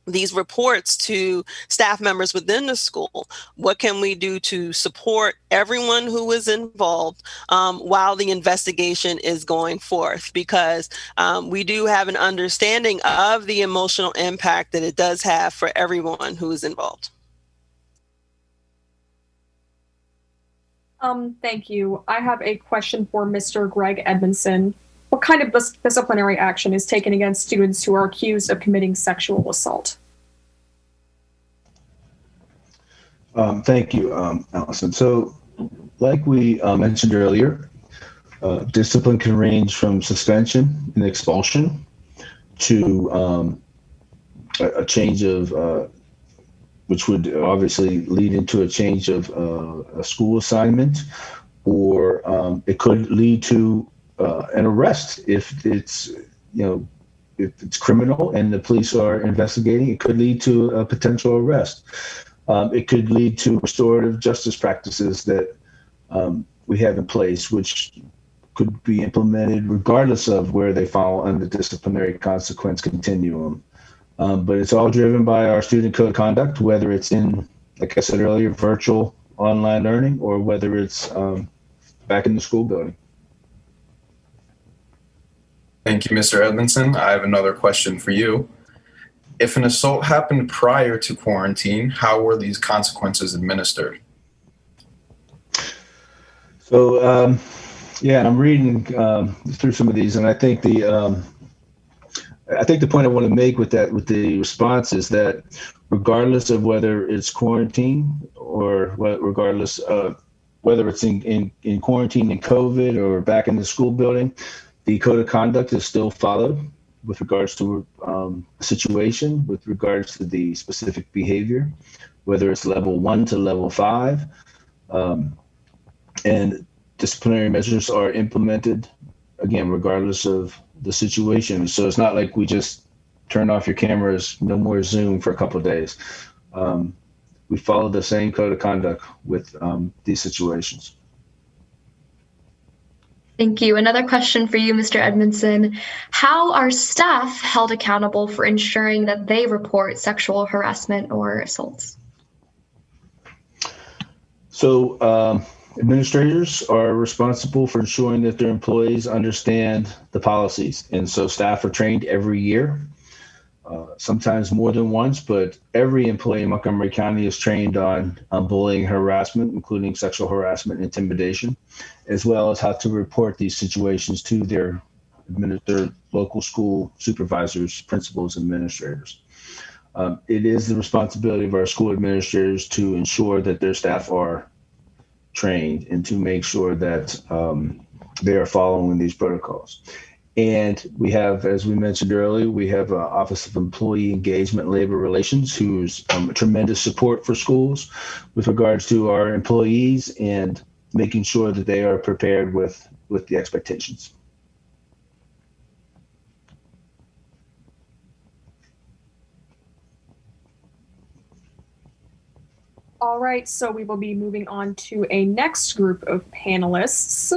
these reports to staff members within the school, what can we do to support everyone who is involved while the investigation is going forth? Because we do have an understanding of the emotional impact that it does have for everyone who is involved. Thank you. I have a question for Mr. Greg Edmondson. What kind of disciplinary action is taken against students who are accused of committing sexual assault? Thank you, Allison. So like we mentioned earlier, discipline can range from suspension and expulsion to a change of, which would obviously lead into a change of a school assignment, or it could lead to an arrest if it's, if it's criminal and the police are investigating. It could lead to a potential arrest. It could lead to restorative justice practices that we have in place, which could be implemented regardless of where they fall on the disciplinary consequence continuum. But it's all driven by our student code of conduct, whether it's in, like I said earlier, virtual online learning, or whether it's back in the school building. Thank you, Mr. Edmondson. I have another question for you. If an assault happened prior to quarantine, how were these consequences administered? So, yeah, I'm reading through some of these, and I think the point I want to make with that, with the response, is that regardless of whether it's quarantine or regardless of whether it's in quarantine and COVID or back in the school building, the code of conduct is still followed with regards to the situation, with regards to the specific behavior, whether it's level 1 to level 5. And disciplinary measures are implemented, again, regardless of the situation. So it's not like we just turn off your cameras, no more Zoom for a couple of days. We follow the same code of conduct with these situations. Thank you. Another question for you, Mr. Edmondson. How are staff held accountable for ensuring that they report sexual harassment or assaults? So administrators are responsible for ensuring that their employees understand the policies. And so staff are trained every year, sometimes more than once, but every employee in Montgomery County is trained on bullying, harassment, including sexual harassment and intimidation, as well as how to report these situations to their local school supervisors, principals, administrators. It is the responsibility of our school administrators to ensure that their staff are trained and to make sure that they are following these protocols. And we have, as we mentioned earlier, we have an Office of Employee Engagement and Labor Relations, who's tremendous support for schools with regards to our employees and making sure that they are prepared with the expectations. All right, so we will be moving on to a next group of panelists.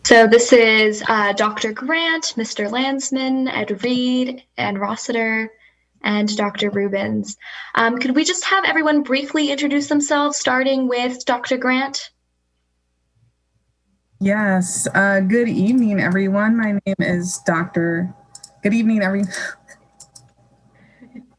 So this is Dr. Grant, Mr. Landsman, Ed Reed, Ann Rossiter, and Dr. Rubens. Could we just have everyone briefly introduce themselves, starting with Dr. Grant? Yes. Good evening, everyone. My name is Dr. Good evening,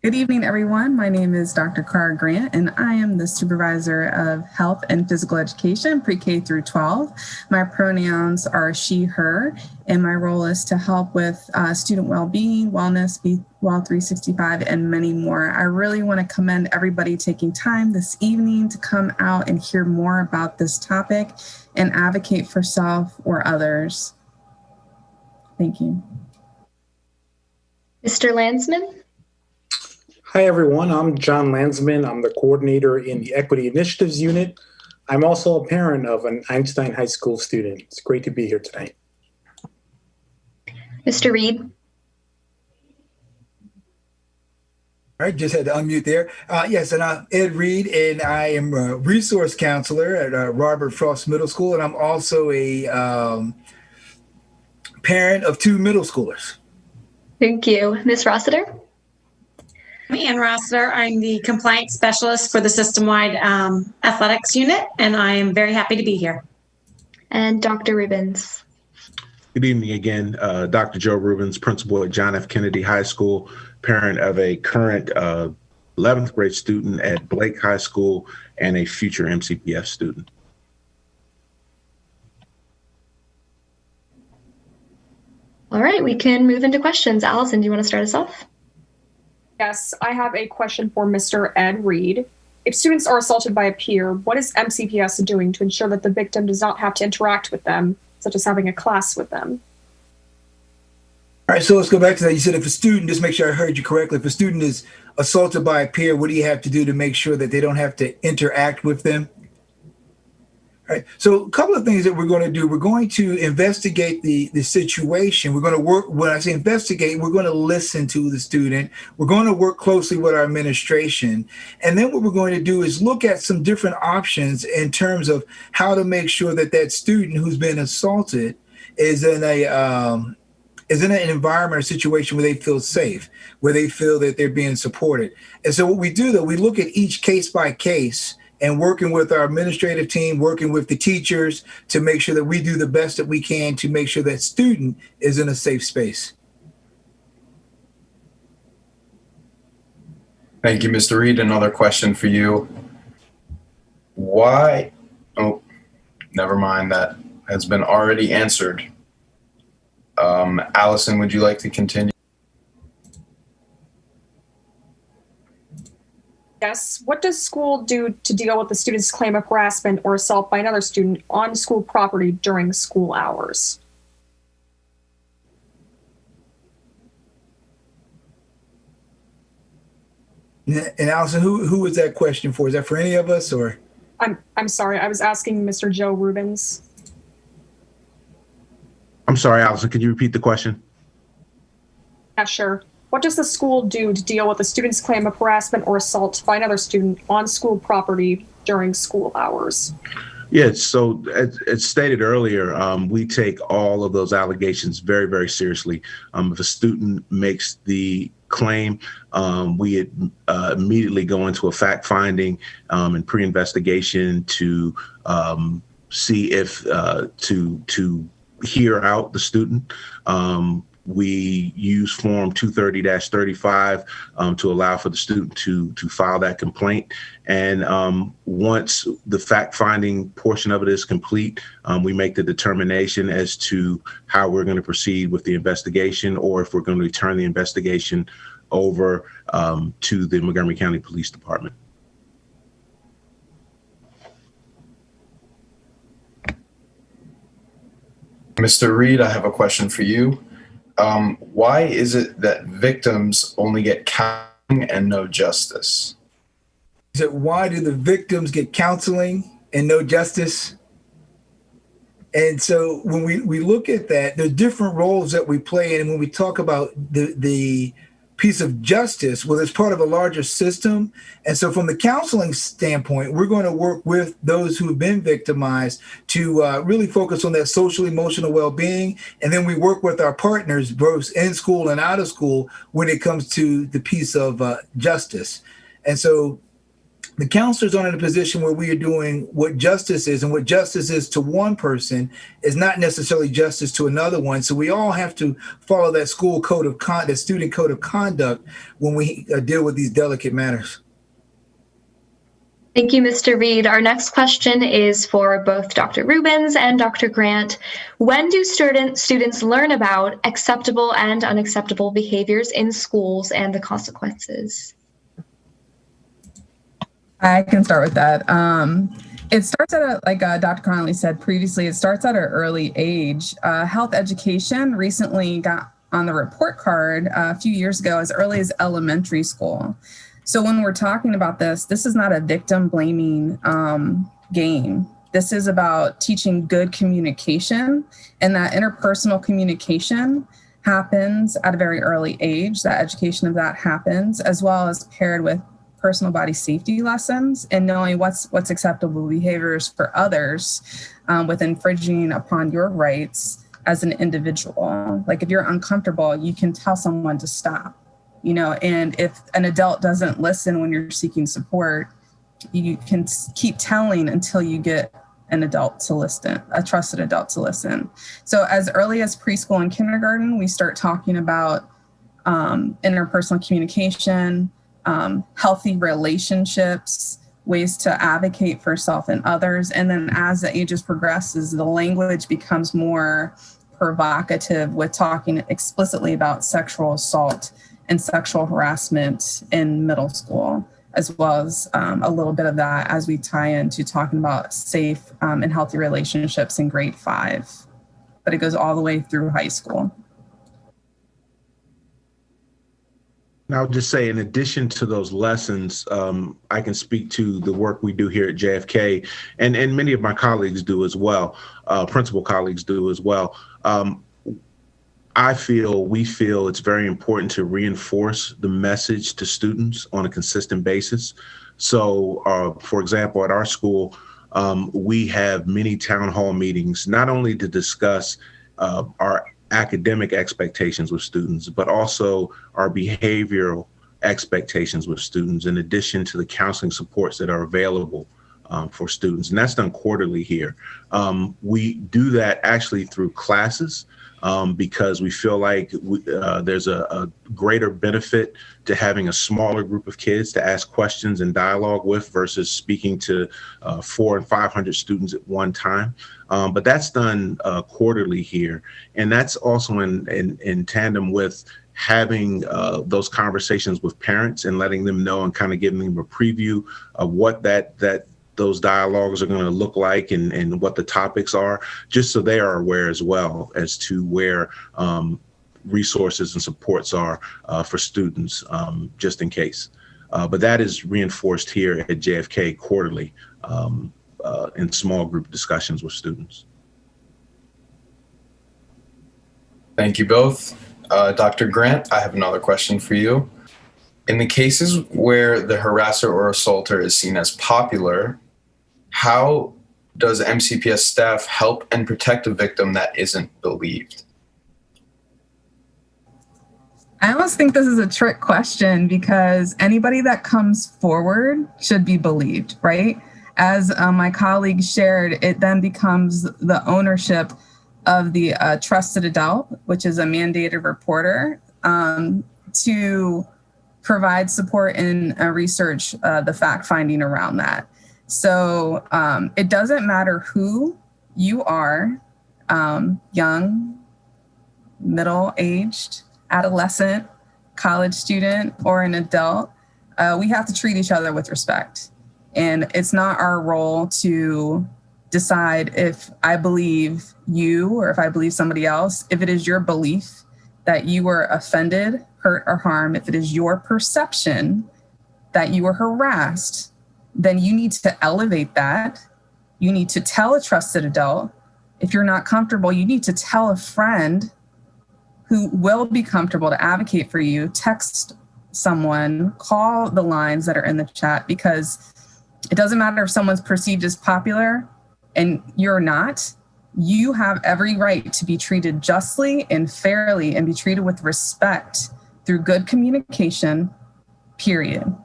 Good evening, everyone. My name is Dr. Cara Grant, and I am the Supervisor of Health and Physical Education, pre-K through 12. My pronouns are she, her, and my role is to help with student well-being, wellness, Well 365, and many more. I really want to commend everybody taking time this evening to come out and hear more about this topic and advocate for self or others. Thank you. Mr. Landsman? Hi, everyone. I'm John Landsman. I'm the coordinator in the Equity Initiatives Unit. I'm also a parent of an Einstein High School student. It's great to be here tonight. Mr. Reed? All right, just had to unmute there. Yes, and I'm Ed Reed, and I am a resource counselor at Robert Frost Middle School, and I'm also a parent of 2 middle schoolers. Thank you. Ms. Rossiter? I'm Ann Rossiter. I'm the compliance specialist for the system-wide athletics unit, and I am very happy to be here. And Dr. Rubens? Good evening again. Dr. Joe Rubens, principal at John F. Kennedy High School, parent of a current 11th grade student at Blake High School and a future MCPS student. All right, we can move into questions. Allison, do you want to start us off? Yes, I have a question for Mr. Ed Reed. If students are assaulted by a peer, what is MCPS doing to ensure that the victim does not have to interact with them, such as having a class with them? All right, so let's go back to that. You said if a student, just make sure I heard you correctly, if a student is assaulted by a peer, what do you have to do to make sure that they don't have to interact with them? All right, so a couple of things that we're going to do. We're going to investigate the situation. We're going to work, when I say investigate, we're going to listen to the student. We're going to work closely with our administration. And then what we're going to do is look at some different options in terms of how to make sure that that student who's been assaulted is in an environment or situation where they feel safe, where they feel that they're being supported. And so what we do, though, we look at each case by case and working with our administrative team, working with the teachers to make sure that we do the best that we can to make sure that student is in a safe space. Thank you, Mr. Reed. Another question for you. Why? Oh, never mind. That has been already answered. Allison, would you like to continue? Yes. What does school do to deal with the student's claim of harassment or assault by another student on school property during school hours? And Allison, who is that question for? Is that for any of us, or? I'm sorry. I was asking Mr. Joe Rubens. I'm sorry, Allison, could you repeat the question? Yeah, sure. What does the school do to deal with a student's claim of harassment or assault by another student on school property during school hours? Yeah, so as stated earlier, we take all of those allegations very, very seriously. If a student makes the claim, we immediately go into a fact finding and pre-investigation to see if to hear out the student. We use Form 230-35 to allow for the student to file that complaint. And once the fact-finding portion of it is complete, we make the determination as to how we're going to proceed with the investigation, or if we're going to return the investigation over to the Montgomery County Police Department. Mr. Reed, I have a question for you. Why is it that victims only get counseling and no justice? Is it why do the victims get counseling and no justice? And so when we look at that, there's different roles that we play. And when we talk about the piece of justice, well, it's part of a larger system. And so from the counseling standpoint, we're going to work with those who have been victimized to really focus on that social emotional well-being. And then we work with our partners, both in school and out of school, when it comes to the piece of justice. And so The counselors aren't in a position where we are doing what justice is, and what justice is to one person is not necessarily justice to another one. So we all have to follow that school code of conduct, that student code of conduct when we deal with these delicate matters. Thank you, Mr. Reed. Our next question is for both Dr. Rubens and Dr. Grant. When do students learn about acceptable and unacceptable behaviors in schools and the consequences? I can start with that. It starts at like Dr. Connolly said previously, it starts at an early age. Health education recently got on the report card a few years ago as early as elementary school. So when we're talking about this is not a victim blaming game. This is about teaching good communication, and that interpersonal communication happens at a very early age. That education of that happens, as well as paired with personal body safety lessons and knowing what's acceptable behaviors for others with infringing upon your rights as an individual. Like if you're uncomfortable, you can tell someone to stop. And if an adult doesn't listen when you're seeking support, you can keep telling until you get an adult to listen, a trusted adult to listen. So as early as preschool and kindergarten, we start talking about interpersonal communication, healthy relationships, ways to advocate for self and others. And then as the ages progresses, the language becomes more provocative with talking explicitly about sexual assault and sexual harassment in middle school, as well as a little bit of that as we tie into talking about safe and healthy relationships in grade 5. But it goes all the way through high school. Now, I'll just say, in addition to those lessons, I can speak to the work we do here at JFK, and many of my colleagues do as well, principal colleagues do as well. We feel it's very important to reinforce the message to students on a consistent basis. So, for example, at our school, we have many town hall meetings, not only to discuss our academic expectations with students, but also our behavioral expectations with students, in addition to the counseling supports that are available for students. And that's done quarterly here. We do that actually through classes because we feel like there's a greater benefit to having a smaller group of kids to ask questions and dialogue with versus speaking to 400 and 500 students at one time. But that's done quarterly here. And that's also in tandem with having those conversations with parents and letting them know and kind of giving them a preview of what those dialogues are going to look like and what the topics are, just so they are aware as well as to where resources and supports are for students, just in case. But that is reinforced here at JFK quarterly in small group discussions with students. Thank you both. Dr. Grant, I have another question for you. In the cases where the harasser or assaulter is seen as popular, how does MCPS staff help and protect a victim that isn't believed? I almost think this is a trick question because anybody that comes forward should be believed, right? As my colleague shared, it then becomes the ownership of the trusted adult, which is a mandated reporter, to provide support and research the fact finding around that. So it doesn't matter who you are, young, middle-aged, adolescent, college student, or an adult, we have to treat each other with respect. And it's not our role to decide if I believe you or if I believe somebody else. If it is your belief that you were offended, hurt, or harmed, if it is your perception that you were harassed, then you need to elevate that. You need to tell a trusted adult. If you're not comfortable, you need to tell a friend who will be comfortable to advocate for you. Text someone, call the lines that are in the chat, because it doesn't matter if someone's perceived as popular and you're not. You have every right to be treated justly and fairly and be treated with respect through good communication, period.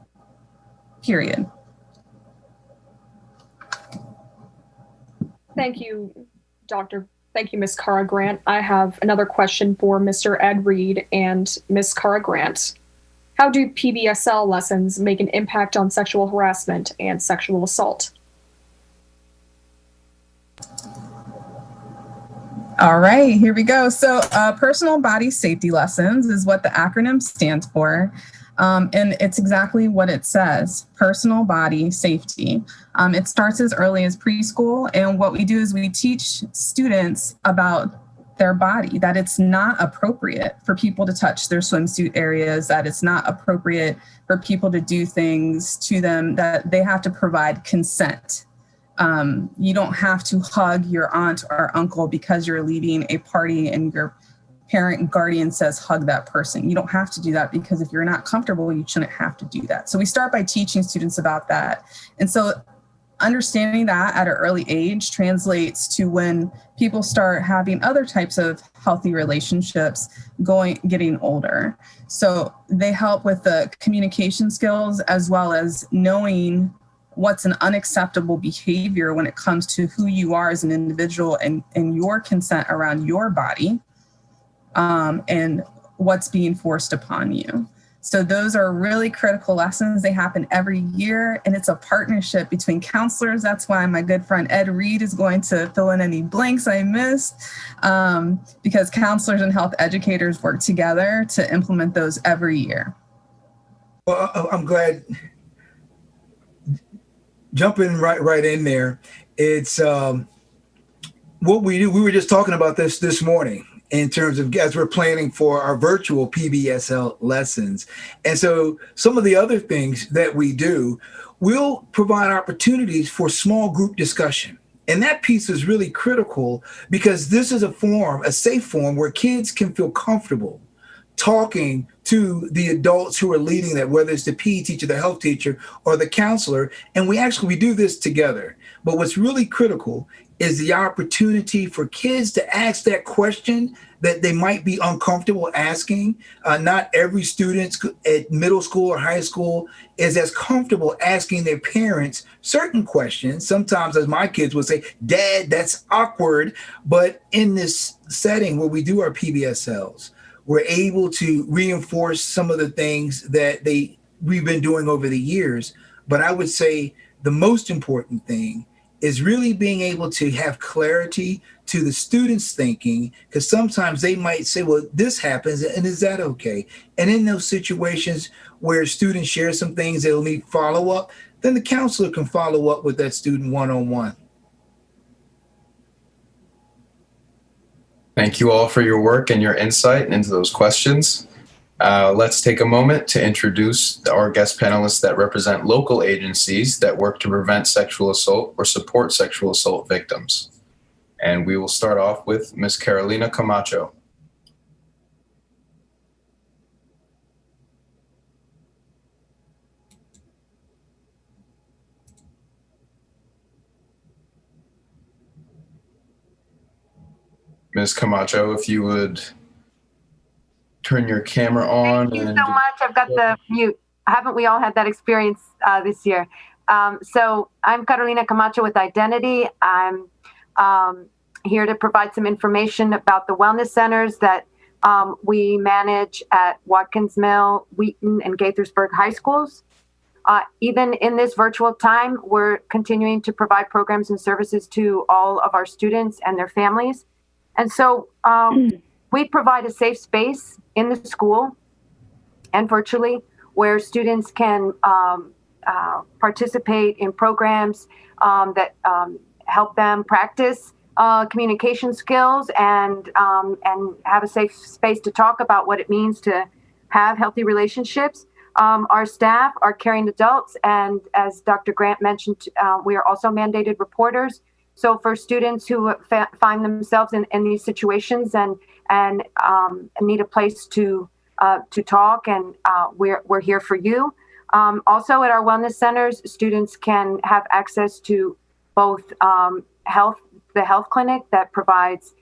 Thank you, Dr. Thank you, Ms. Cara Grant. I have another question for Mr. Ed Reed and Ms. Cara Grant. How do PBSL lessons make an impact on sexual harassment and sexual assault? All right, here we go. So personal body safety lessons is what the acronym stands for. And it's exactly what it says, personal body safety. It starts as early as preschool. And what we do is we teach students about their body, that it's not appropriate for people to touch their swimsuit areas, that it's not appropriate for people to do things to them, that they have to provide consent. You don't have to hug your aunt or uncle because you're leaving a party and your parent and guardian says hug that person. You don't have to do that because if you're not comfortable, you shouldn't have to do that. So we start by teaching students about that. And so understanding that at an early age translates to when people start having other types of healthy relationships getting older. So they help with the communication skills as well as knowing what's an unacceptable behavior when it comes to who you are as an individual and your consent around your body, and what's being forced upon you. So those are really critical lessons. They happen every year, and it's a partnership between counselors. That's why my good friend Ed Reed is going to fill in any blanks I missed, because counselors and health educators work together to implement those every year. Well, I'm glad. Jumping right in there, it's what we do. We were just talking about this morning in terms of as we're planning for our virtual PBSL lessons. And so some of the other things that we do, we'll provide opportunities for small group discussion. And that piece is really critical because this is a safe forum where kids can feel comfortable talking to the adults who are leading that, whether it's the PE teacher, the health teacher, or the counselor. And we do this together. But what's really critical is the opportunity for kids to ask that question that they might be uncomfortable asking. Not every student at middle school or high school is as comfortable asking their parents certain questions. Sometimes, as my kids would say, "Dad, that's awkward." But in this setting where we do our PBSLs, we're able to reinforce some of the things that we've been doing over the years. But I would say the most important thing is really being able to have clarity to the students' thinking, because sometimes they might say, well, this happens, and is that okay? And in those situations where students share some things that'll need follow-up, then the counselor can follow up with that student one-on-one. Thank you all for your work and your insight into those questions. Let's take a moment to introduce our guest panelists that represent local agencies that work to prevent sexual assault or support sexual assault victims. And we will start off with Ms. Carolina Camacho. Ms. Camacho, if you would turn your camera on. Thank you so much. I've got the mute. Haven't we all had that experience this year? So I'm Carolina Camacho with Identity. I'm here to provide some information about the wellness centers that we manage at Watkins Mill, Wheaton, and Gaithersburg High Schools. Even in this virtual time, we're continuing to provide programs and services to all of our students and their families. And so we provide a safe space in the school and virtually where students can participate in programs that help them practice communication skills and have a safe space to talk about what it means to have healthy relationships. Our staff are caring adults, and as Dr. Grant mentioned, we are also mandated reporters. So for students who find themselves in these situations and need a place to talk, and we're here for you. Also at our wellness centers, students can have access to both the health clinic that provides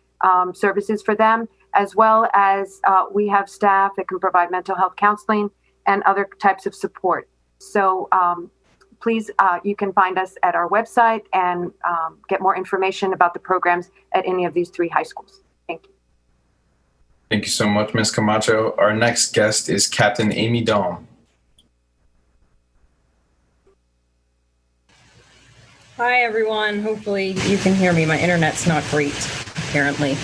services for them, as well as we have staff that can provide mental health counseling and other types of support. So please, you can find us at our website and get more information about the programs at any of these 3 high schools. Thank you. Thank you so much, Ms. Camacho. Our next guest is Captain Amy Dahm. Hi, everyone. Hopefully you can hear me. My internet's not great, apparently.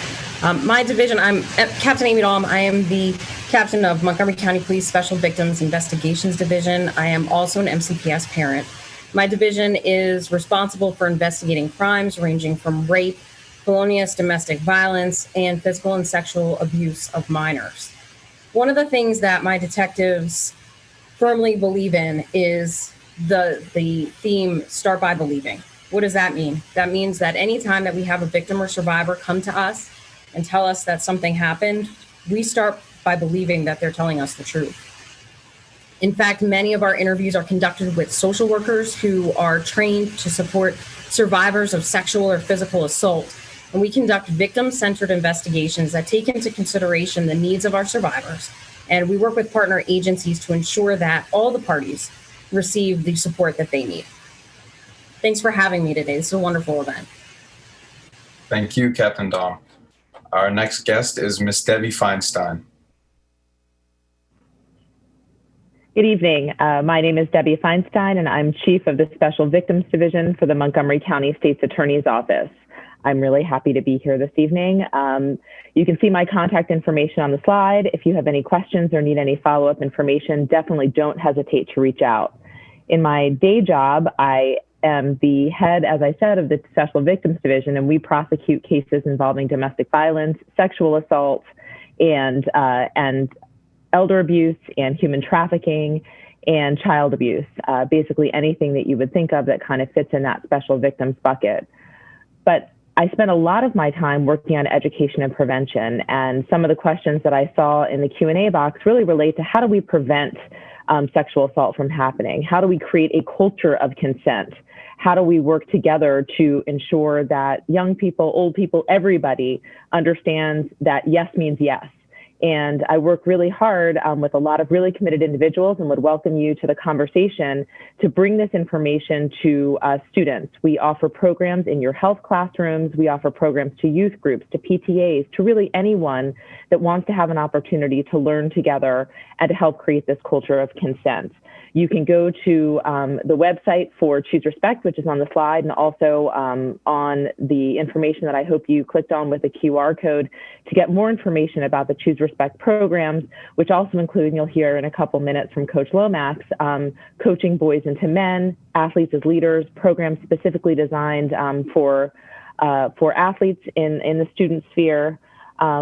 My division, I'm Captain Amy Dahm. I am the captain of Montgomery County Police Special Victims Investigations Division. I am also an MCPS parent. My division is responsible for investigating crimes ranging from rape, felonious domestic violence, and physical and sexual abuse of minors. One of the things that my detectives firmly believe in is the theme, start by believing. What does that mean? That means that anytime that we have a victim or survivor come to us and tell us that something happened, we start by believing that they're telling us the truth. In fact, many of our interviews are conducted with social workers who are trained to support survivors of sexual or physical assault. And we conduct victim-centered investigations that take into consideration the needs of our survivors. And we work with partner agencies to ensure that all the parties receive the support that they need. Thanks for having me today. This is a wonderful event. Thank you, Captain Dahm. Our next guest is Miss Debbie Feinstein. Good evening. My name is Debbie Feinstein, and I'm Chief of the Special Victims Division for the Montgomery County State's Attorney's Office. I'm really happy to be here this evening. You can see my contact information on the slide. If you have any questions or need any follow-up information, definitely don't hesitate to reach out. In my day job, I am the head, as I said, of the Special Victims Division, and we prosecute cases involving domestic violence, sexual assault, and elder abuse, and human trafficking, and child abuse. Basically anything that you would think of that kind of fits in that special victims bucket. But I spent a lot of my time working on education and prevention, and some of the questions that I saw in the Q&A box really relate to how do we prevent sexual assault from happening? How do we create a culture of consent? How do we work together to ensure that young people, old people, everybody understands that yes means yes? And I work really hard with a lot of really committed individuals and would welcome you to the conversation to bring this information to students. We offer programs in your health classrooms. We offer programs to youth groups, to PTAs, to really anyone that wants to have an opportunity to learn together and to help create this culture of consent. You can go to the website for Choose Respect, which is on the slide, and also on the information that I hope you clicked on with the QR code to get more information about the Choose Respect programs, which also include, and you'll hear in a couple minutes from Coach Lomax, coaching boys into men, athletes as leaders, programs specifically designed for athletes in the student sphere.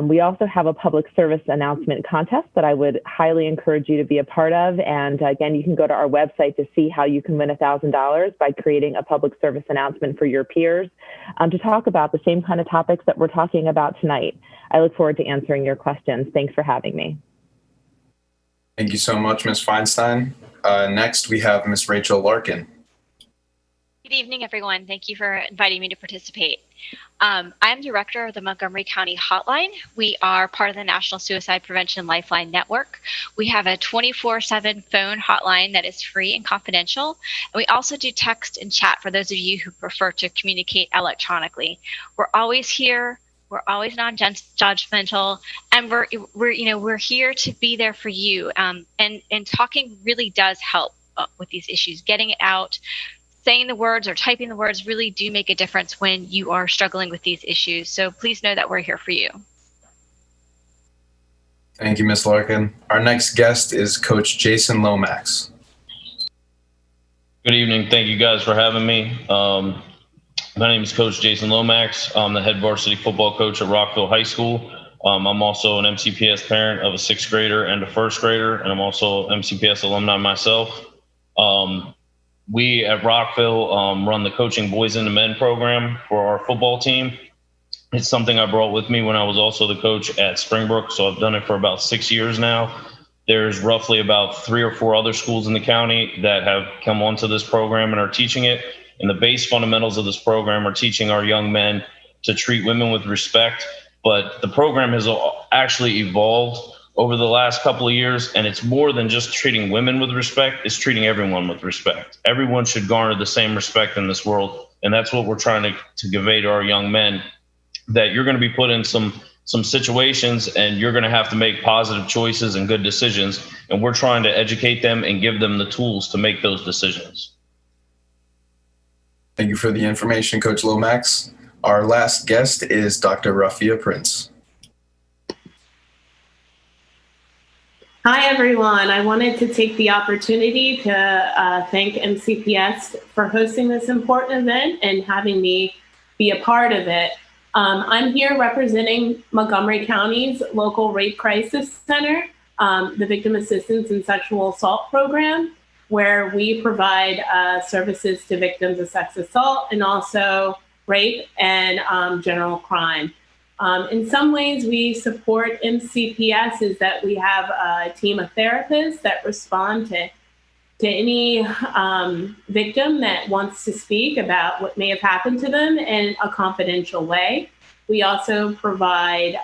We also have a public service announcement contest that I would highly encourage you to be a part of. And again, you can go to our website to see how you can win $1,000 by creating a public service announcement for your peers to talk about the same kind of topics that we're talking about tonight. I look forward to answering your questions. Thanks for having me. Thank you so much, Ms. Feinstein. Next, we have Ms. Rachel Larkin. Good evening, everyone. Thank you for inviting me to participate. I'm director of the Montgomery County Hotline. We are part of the National Suicide Prevention Lifeline Network. We have a 24/7 phone hotline that is free and confidential. And we also do text and chat for those of you who prefer to communicate electronically. We're always here. We're always non-judgmental, and we're here to be there for you. And talking really does help with these issues. Getting it out, saying the words or typing the words really do make a difference when you are struggling with these issues. So please know that we're here for you. Thank you, Ms. Larkin. Our next guest is Coach Jason Lomax. Good evening. Thank you guys for having me. My name is Coach Jason Lomax. I'm the head varsity football coach at Rockville High School. I'm also an MCPS parent of a 6th grader and a 1st grader, and I'm also MCPS alumni myself. We at Rockville run the Coaching Boys into Men program for our football team. It's something I brought with me when I was also the coach at Springbrook, so I've done it for about 6 years now. There's roughly about 3 or 4 other schools in the county that have come onto this program and are teaching it. And the base fundamentals of this program are teaching our young men to treat women with respect. But the program has actually evolved over the last couple of years, and it's more than just treating women with respect, it's treating everyone with respect. Everyone should garner the same respect in this world, and that's what we're trying to convey to our young men, that you're going to be put in some situations and you're going to have to make positive choices and good decisions, and we're trying to educate them and give them the tools to make those decisions. Thank you for the information, Coach Lomax. Our last guest is Dr. Rafia Prince. Hi, everyone. I wanted to take the opportunity to thank MCPS for hosting this important event and having me be a part of it. I'm here representing Montgomery County's local Rape Crisis Center, the Victim Assistance and Sexual Assault Program, where we provide services to victims of sex assault and also rape and general crime. In some ways, we support MCPS is that we have a team of therapists that respond to any victim that wants to speak about what may have happened to them in a confidential way. We also provide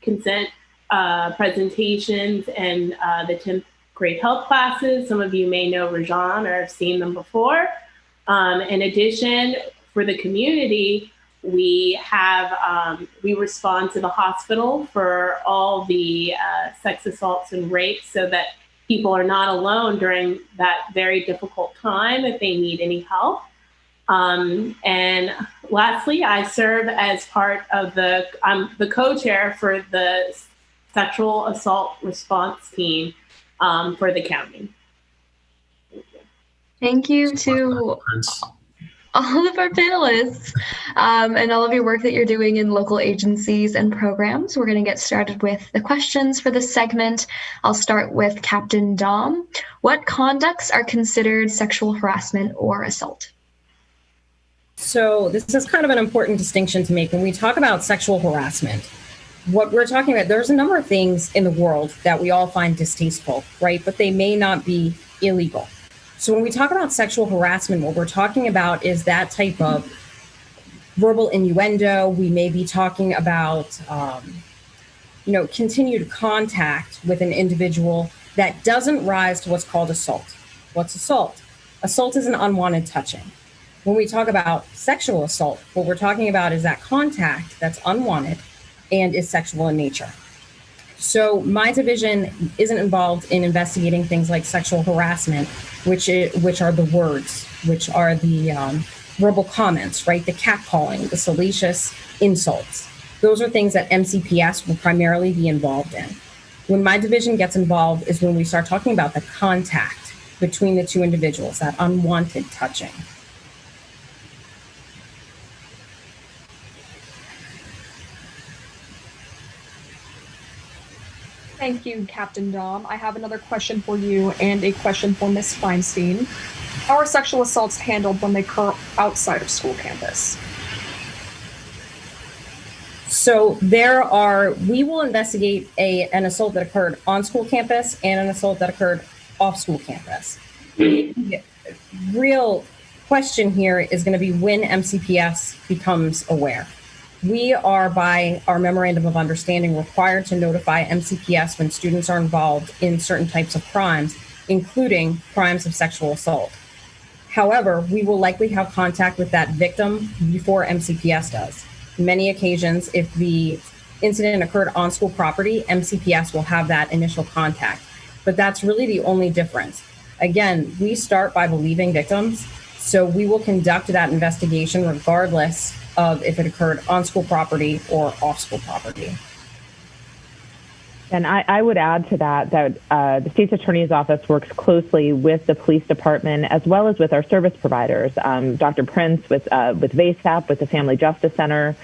consent presentations and the 10th grade health classes. Some of you may know Rajan or have seen them before. In addition, for the community, we respond to the hospital for all the sex assaults and rapes so that people are not alone during that very difficult time if they need any help. And lastly, I serve as part of I'm the co-chair for the sexual assault response team for the county. Thank you to all of our panelists and all of your work that you're doing in local agencies and programs. We're going to get started with the questions for this segment. I'll start with Captain Dom. What conducts are considered sexual harassment or assault? So this is kind of an important distinction to make when we talk about sexual harassment. What we're talking about, there's a number of things in the world that we all find distasteful, right? But they may not be illegal. So when we talk about sexual harassment, what we're talking about is that type of verbal innuendo. We may be talking about, continued contact with an individual that doesn't rise to what's called assault. What's assault? Assault is an unwanted touching. When we talk about sexual assault, what we're talking about is that contact that's unwanted and is sexual in nature. So my division isn't involved in investigating things like sexual harassment, which are the words, which are the verbal comments, right? The catcalling, the salacious insults. Those are things that MCPS will primarily be involved in. When my division gets involved is when we start talking about the contact between the two individuals, that unwanted touching. Thank you, Captain Dom. I have another question for you and a question for Ms. Feinstein. How are sexual assaults handled when they occur outside of school campus? So we will investigate an assault that occurred on school campus and an assault that occurred off school campus. The real question here is going to be when MCPS becomes aware. We are, by our memorandum of understanding, required to notify MCPS when students are involved in certain types of crimes, including crimes of sexual assault. However, we will likely have contact with that victim before MCPS does. In many occasions, if the incident occurred on school property, MCPS will have that initial contact. But that's really the only difference. Again, we start by believing victims, so we will conduct that investigation regardless of if it occurred on school property or off school property. And I would add to that the State's Attorney's Office works closely with the police department as well as with our service providers. Dr. Prince with VASAP, with the Family Justice Center.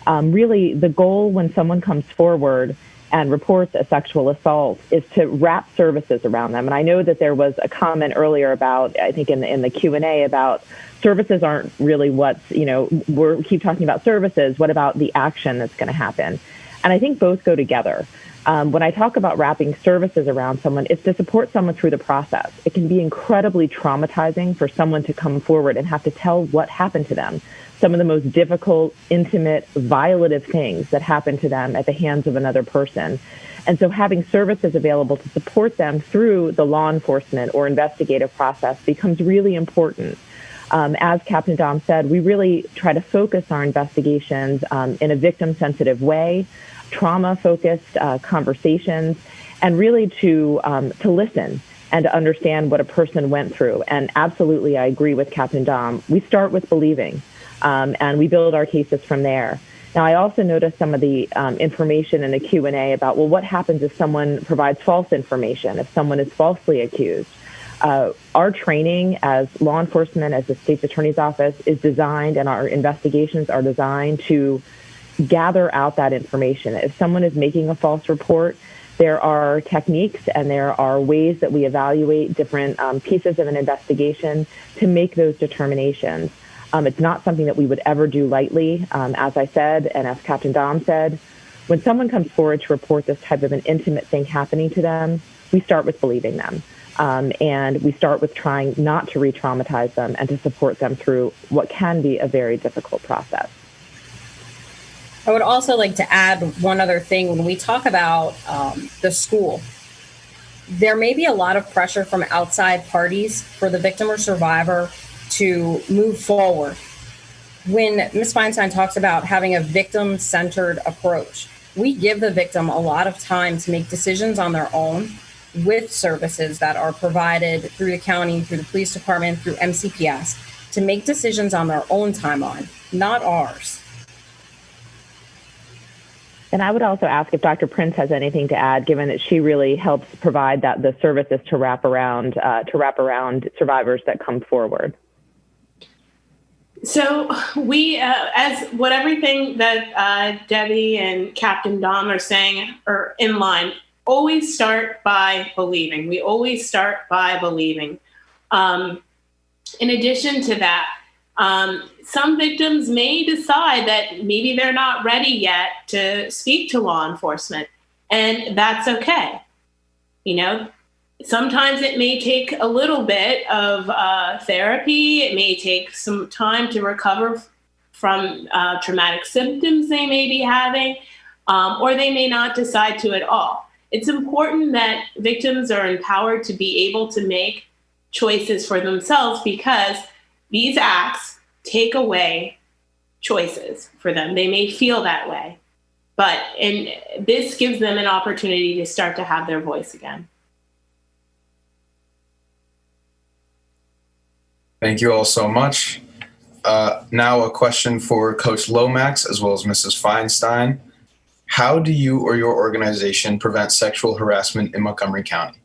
Really, the goal when someone comes forward and reports a sexual assault is to wrap services around them. And I know that there was a comment earlier about, I think in the Q&A, about services aren't really what's, we keep talking about services. What about the action that's going to happen? And I think both go together. When I talk about wrapping services around someone, it's to support someone through the process. It can be incredibly traumatizing for someone to come forward and have to tell what happened to them. Some of the most difficult, intimate, violative things that happen to them at the hands of another person. And so having services available to support them through the law enforcement or investigative process becomes really important. As Captain Dom said, we really try to focus our investigations in a victim-sensitive way, trauma-focused conversations, and really to listen and to understand what a person went through. And absolutely, I agree with Captain Dom. We start with believing, and we build our cases from there. Now, I also noticed some of the information in the Q&A about, well, what happens if someone provides false information, if someone is falsely accused? Our training as law enforcement, as the state's attorney's office, is designed, and our investigations are designed to gather out that information. If someone is making a false report, there are techniques and there are ways that we evaluate different pieces of an investigation to make those determinations. It's not something that we would ever do lightly. As I said, and as Captain Dom said, when someone comes forward to report this type of an intimate thing happening to them, we start with believing them. And we start with trying not to re-traumatize them and to support them through what can be a very difficult process. I would also like to add one other thing. When we talk about the school, there may be a lot of pressure from outside parties for the victim or survivor to move forward. When Ms. Feinstein talks about having a victim-centered approach, we give the victim a lot of time to make decisions on their own with services that are provided through the county, through the police department, through MCPS, to make decisions on their own timeline, not ours. And I would also ask if Dr. Prince has anything to add, given that she really helps provide the services to wrap around survivors that come forward. So we, as what everything that Debbie and Captain Dom are saying are in line, always start by believing. We always start by believing. In addition to that, some victims may decide that maybe they're not ready yet to speak to law enforcement, and that's okay. You know, sometimes it may take a little bit of therapy. It may take some time to recover from traumatic symptoms they may be having, or they may not decide to at all. It's important that victims are empowered to be able to make choices for themselves, because these acts take away choices for them. They may feel that way, and this gives them an opportunity to start to have their voice again. Thank you all so much. Now a question for Coach Lomax as well as Mrs. Feinstein. How do you or your organization prevent sexual harassment in Montgomery County?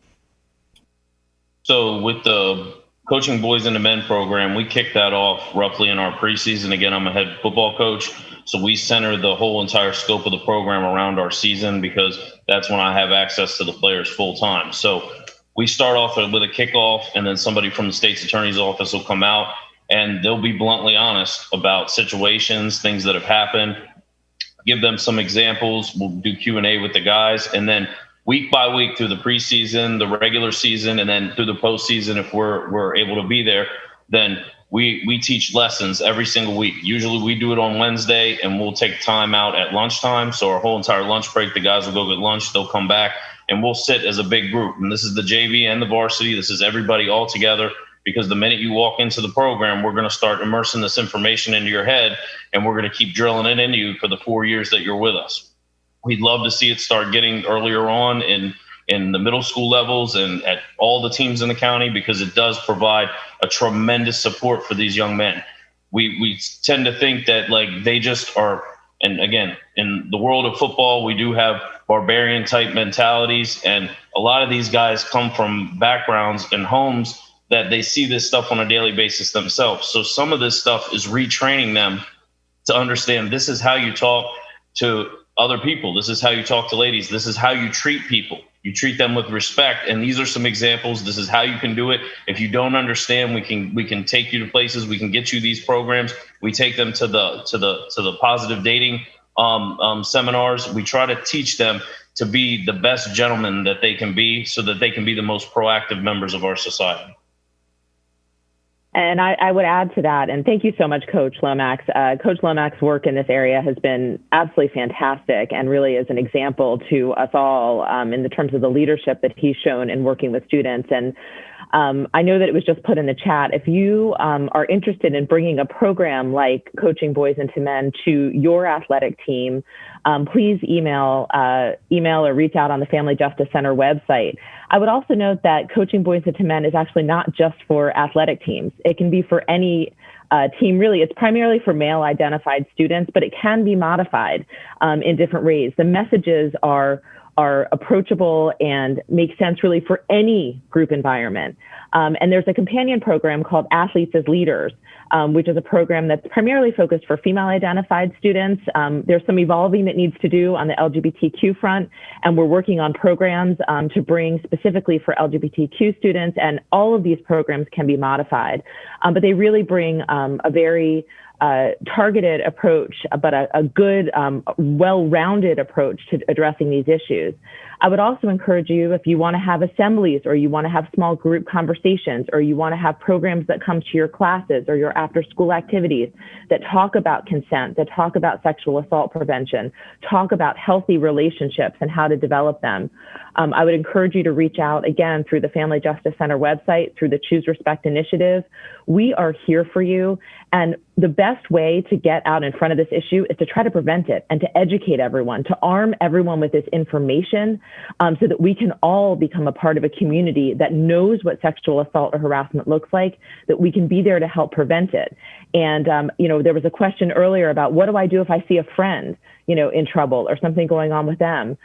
So with the Coaching Boys and the Men program, we kicked that off roughly in our preseason. Again, I'm a head football coach, so we center the whole entire scope of the program around our season, because that's when I have access to the players full time. So we start off with a kickoff, and then somebody from the state's attorney's office will come out and they'll be bluntly honest about situations, things that have happened, give them some examples. We'll do Q&A with the guys, and then week by week through the preseason, the regular season, and then through the postseason, if we're able to be there, then we teach lessons every single week. Usually we do it on Wednesday, and we'll take time out at lunchtime. So our whole entire lunch break, the guys will go get lunch, they'll come back, and we'll sit as a big group. And this is the JV and the varsity. This is everybody all together, because the minute you walk into the program, we're going to start immersing this information into your head, and we're going to keep drilling it into you for the 4 years that you're with us. We'd love to see it start getting earlier on in the middle school levels and at all the teams in the county, because it does provide a tremendous support for these young men. We tend to think that like they just are, and again, in the world of football, we do have barbarian type mentalities, and a lot of these guys come from backgrounds and homes that they see this stuff on a daily basis themselves. So some of this stuff is retraining them to understand this is how you talk to other people. This is how you talk to ladies. This is how you treat people. You treat them with respect. And these are some examples. This is how you can do it. If you don't understand, we can take you to places. We can get you these programs. We take them to the positive dating seminars. We try to teach them to be the best gentlemen that they can be so that they can be the most proactive members of our society. And I would add to that, and thank you so much, Coach Lomax. Coach Lomax's work in this area has been absolutely fantastic and really is an example to us all in the terms of the leadership that he's shown in working with students. And I know that it was just put in the chat. If you are interested in bringing a program like Coaching Boys into Men to your athletic team, please email or reach out on the Family Justice Center website. I would also note that Coaching Boys into Men is actually not just for athletic teams. It can be for any team, really. It's primarily for male identified students, but it can be modified in different ways. The messages are approachable and make sense really for any group environment. And there's a companion program called Athletes as Leaders, which is a program that's primarily focused for female identified students. There's some evolving that needs to do on the LGBTQ front, and we're working on programs to bring specifically for LGBTQ students, and all of these programs can be modified. But they really bring a very targeted approach, but a good, well-rounded approach to addressing these issues. I would also encourage you, if you want to have assemblies or you want to have small group conversations or you want to have programs that come to your classes or your after-school activities that talk about consent, that talk about sexual assault prevention, talk about healthy relationships and how to develop them, I would encourage you to reach out again through the Family Justice Center website, through the Choose Respect initiative. We are here for you. And the best way to get out in front of this issue is to try to prevent it and to educate everyone, to arm everyone with this information so that we can all become a part of a community that knows what sexual assault or harassment looks like, that we can be there to help prevent it. And, there was a question earlier about what do I do if I see a friend, in trouble or something going on with them.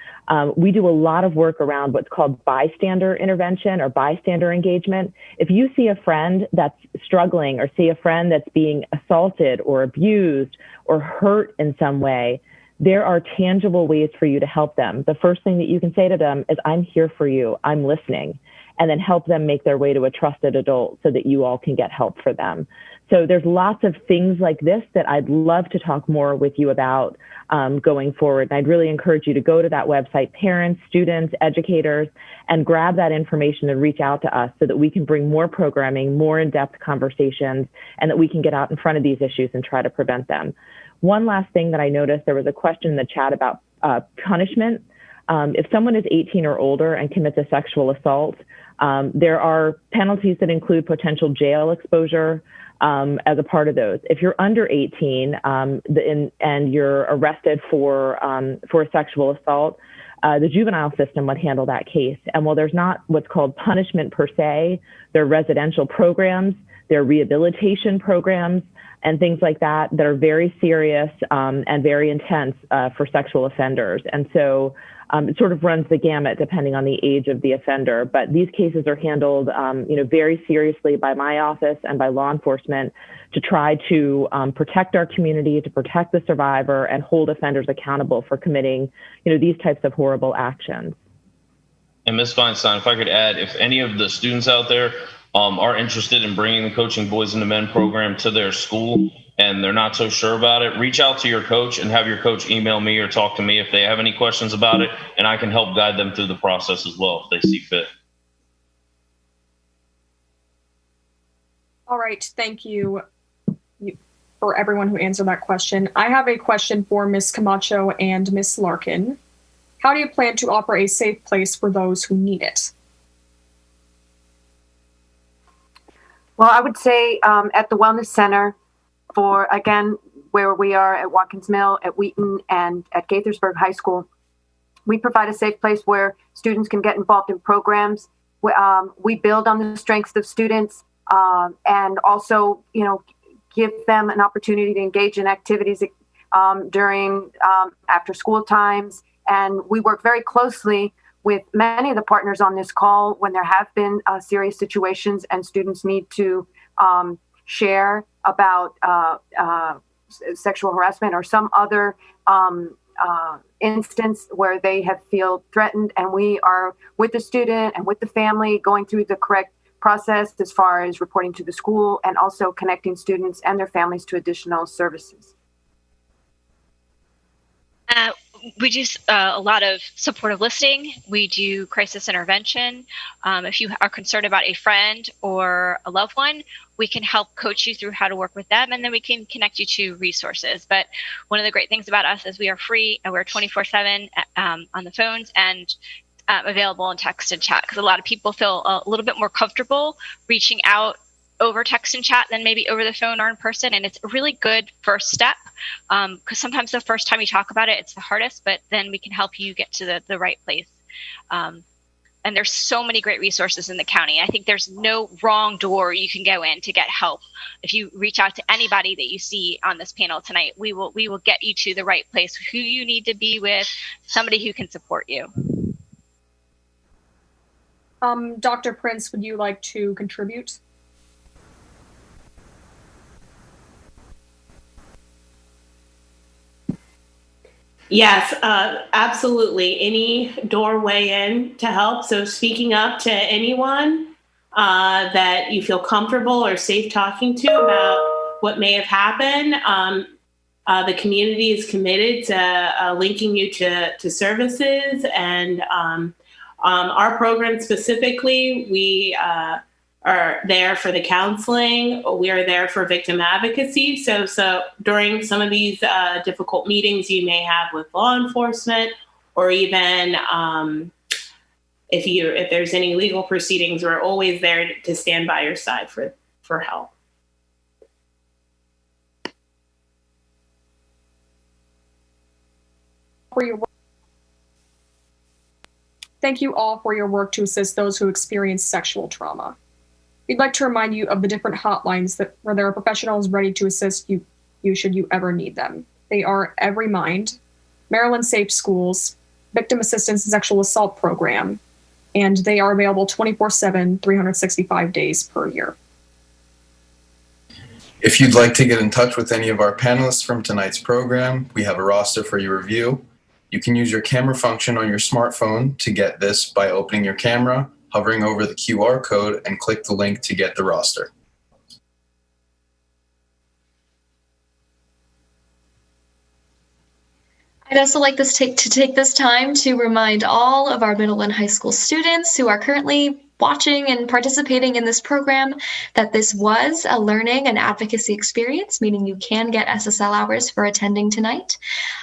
We do a lot of work around what's called bystander intervention or bystander engagement. If you see a friend that's struggling or see a friend that's being assaulted or abused or hurt in some way, there are tangible ways for you to help them. The first thing that you can say to them is, I'm here for you, I'm listening, and then help them make their way to a trusted adult so that you all can get help for them. So there's lots of things like this that I'd love to talk more with you about going forward. And I'd really encourage you to go to that website, parents, students, educators, and grab that information and reach out to us so that we can bring more programming, more in-depth conversations, and that we can get out in front of these issues and try to prevent them. One last thing that I noticed, there was a question in the chat about punishment. If someone is 18 or older and commits a sexual assault, there are penalties that include potential jail exposure as a part of those. If you're under 18 and you're arrested for a sexual assault, the juvenile system would handle that case. And while there's not what's called punishment per se, there are residential programs, there are rehabilitation programs, and things like that that are very serious and very intense for sexual offenders. And so it sort of runs the gamut depending on the age of the offender. But these cases are handled very seriously by my office and by law enforcement to try to protect our community, to protect the survivor, and hold offenders accountable for committing these types of horrible actions. And Ms. Feinstein, if I could add, if any of the students out there are interested in bringing the Coaching Boys into Men program to their school and they're not so sure about it, reach out to your coach and have your coach email me or talk to me if they have any questions about it, and I can help guide them through the process as well if they see fit. All right, thank you for everyone who answered that question. I have a question for Ms. Camacho and Ms. Larkin. How do you plan to offer a safe place for those who need it? Well, I would say at the Wellness Center, for, again, where we are at Watkins Mill, at Wheaton, and at Gaithersburg High School, we provide a safe place where students can get involved in programs. We build on the strengths of students and also, give them an opportunity to engage in activities during after school times. And we work very closely with many of the partners on this call when there have been serious situations and students need to share about sexual harassment or some other instance where they have feel threatened. And we are with the student and with the family going through the correct process as far as reporting to the school and also connecting students and their families to additional services. we do a lot of supportive listening. We do crisis intervention. If you are concerned about a friend or a loved one, we can help coach you through how to work with them, and then we can connect you to resources. But one of the great things about us is we are free, and we're 24/7 on the phones and available in text and chat, because a lot of people feel a little bit more comfortable reaching out over text and chat than maybe over the phone or in person. And it's a really good first step, because sometimes the first time you talk about it, it's the hardest, but then we can help you get to the right place. And there's so many great resources in the county. I think there's no wrong door you can go in to get help. If you reach out to anybody that you see on this panel tonight, we will get you to the right place, who you need to be with, somebody who can support you. Dr. Prince, would you like to contribute? Yes, absolutely. Any doorway in to help. So speaking up to anyone that you feel comfortable or safe talking to about what may have happened. The community is committed to linking you to services, and our program specifically, we are there for the counseling. We are there for victim advocacy. So during some of these difficult meetings you may have with law enforcement, or even if there's any legal proceedings, we're always there to stand by your side for help. Thank you all for your work to assist those who experience sexual trauma. We'd like to remind you of the different hotlines where there are professionals ready to assist you should you ever need them. They are Every Mind, Maryland Safe Schools, Victim Assistance and Sexual Assault Program, and they are available 24/7, 365 days per year. If you'd like to get in touch with any of our panelists from tonight's program, we have a roster for your review. You can use your camera function on your smartphone to get this by opening your camera, hovering over the QR code, and click the link to get the roster. I'd also like to take this time to remind all of our middle and high school students who are currently watching and participating in this program that this was a learning and advocacy experience, meaning you can get SSL hours for attending tonight.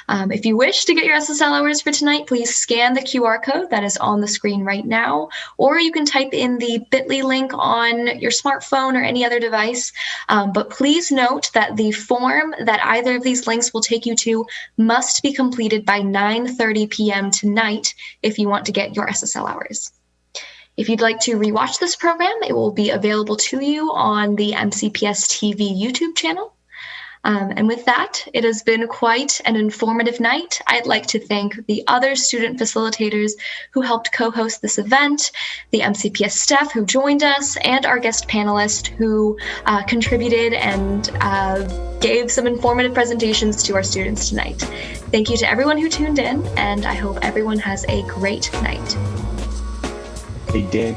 If you wish to get your SSL hours for tonight, please scan the QR code that is on the screen right now, or you can type in the bit.ly link on your smartphone or any other device. But please note that the form that either of these links will take you to must be completed by 9:30 p.m. tonight if you want to get your SSL hours. If you'd like to rewatch this program, it will be available to you on the MCPS TV YouTube channel. And with that, it has been quite an informative night. I'd like to thank the other student facilitators who helped co-host this event, the MCPS staff who joined us, and our guest panelist who contributed and gave some informative presentations to our students tonight. Thank you to everyone who tuned in, and I hope everyone has a great night. Hey, Dan,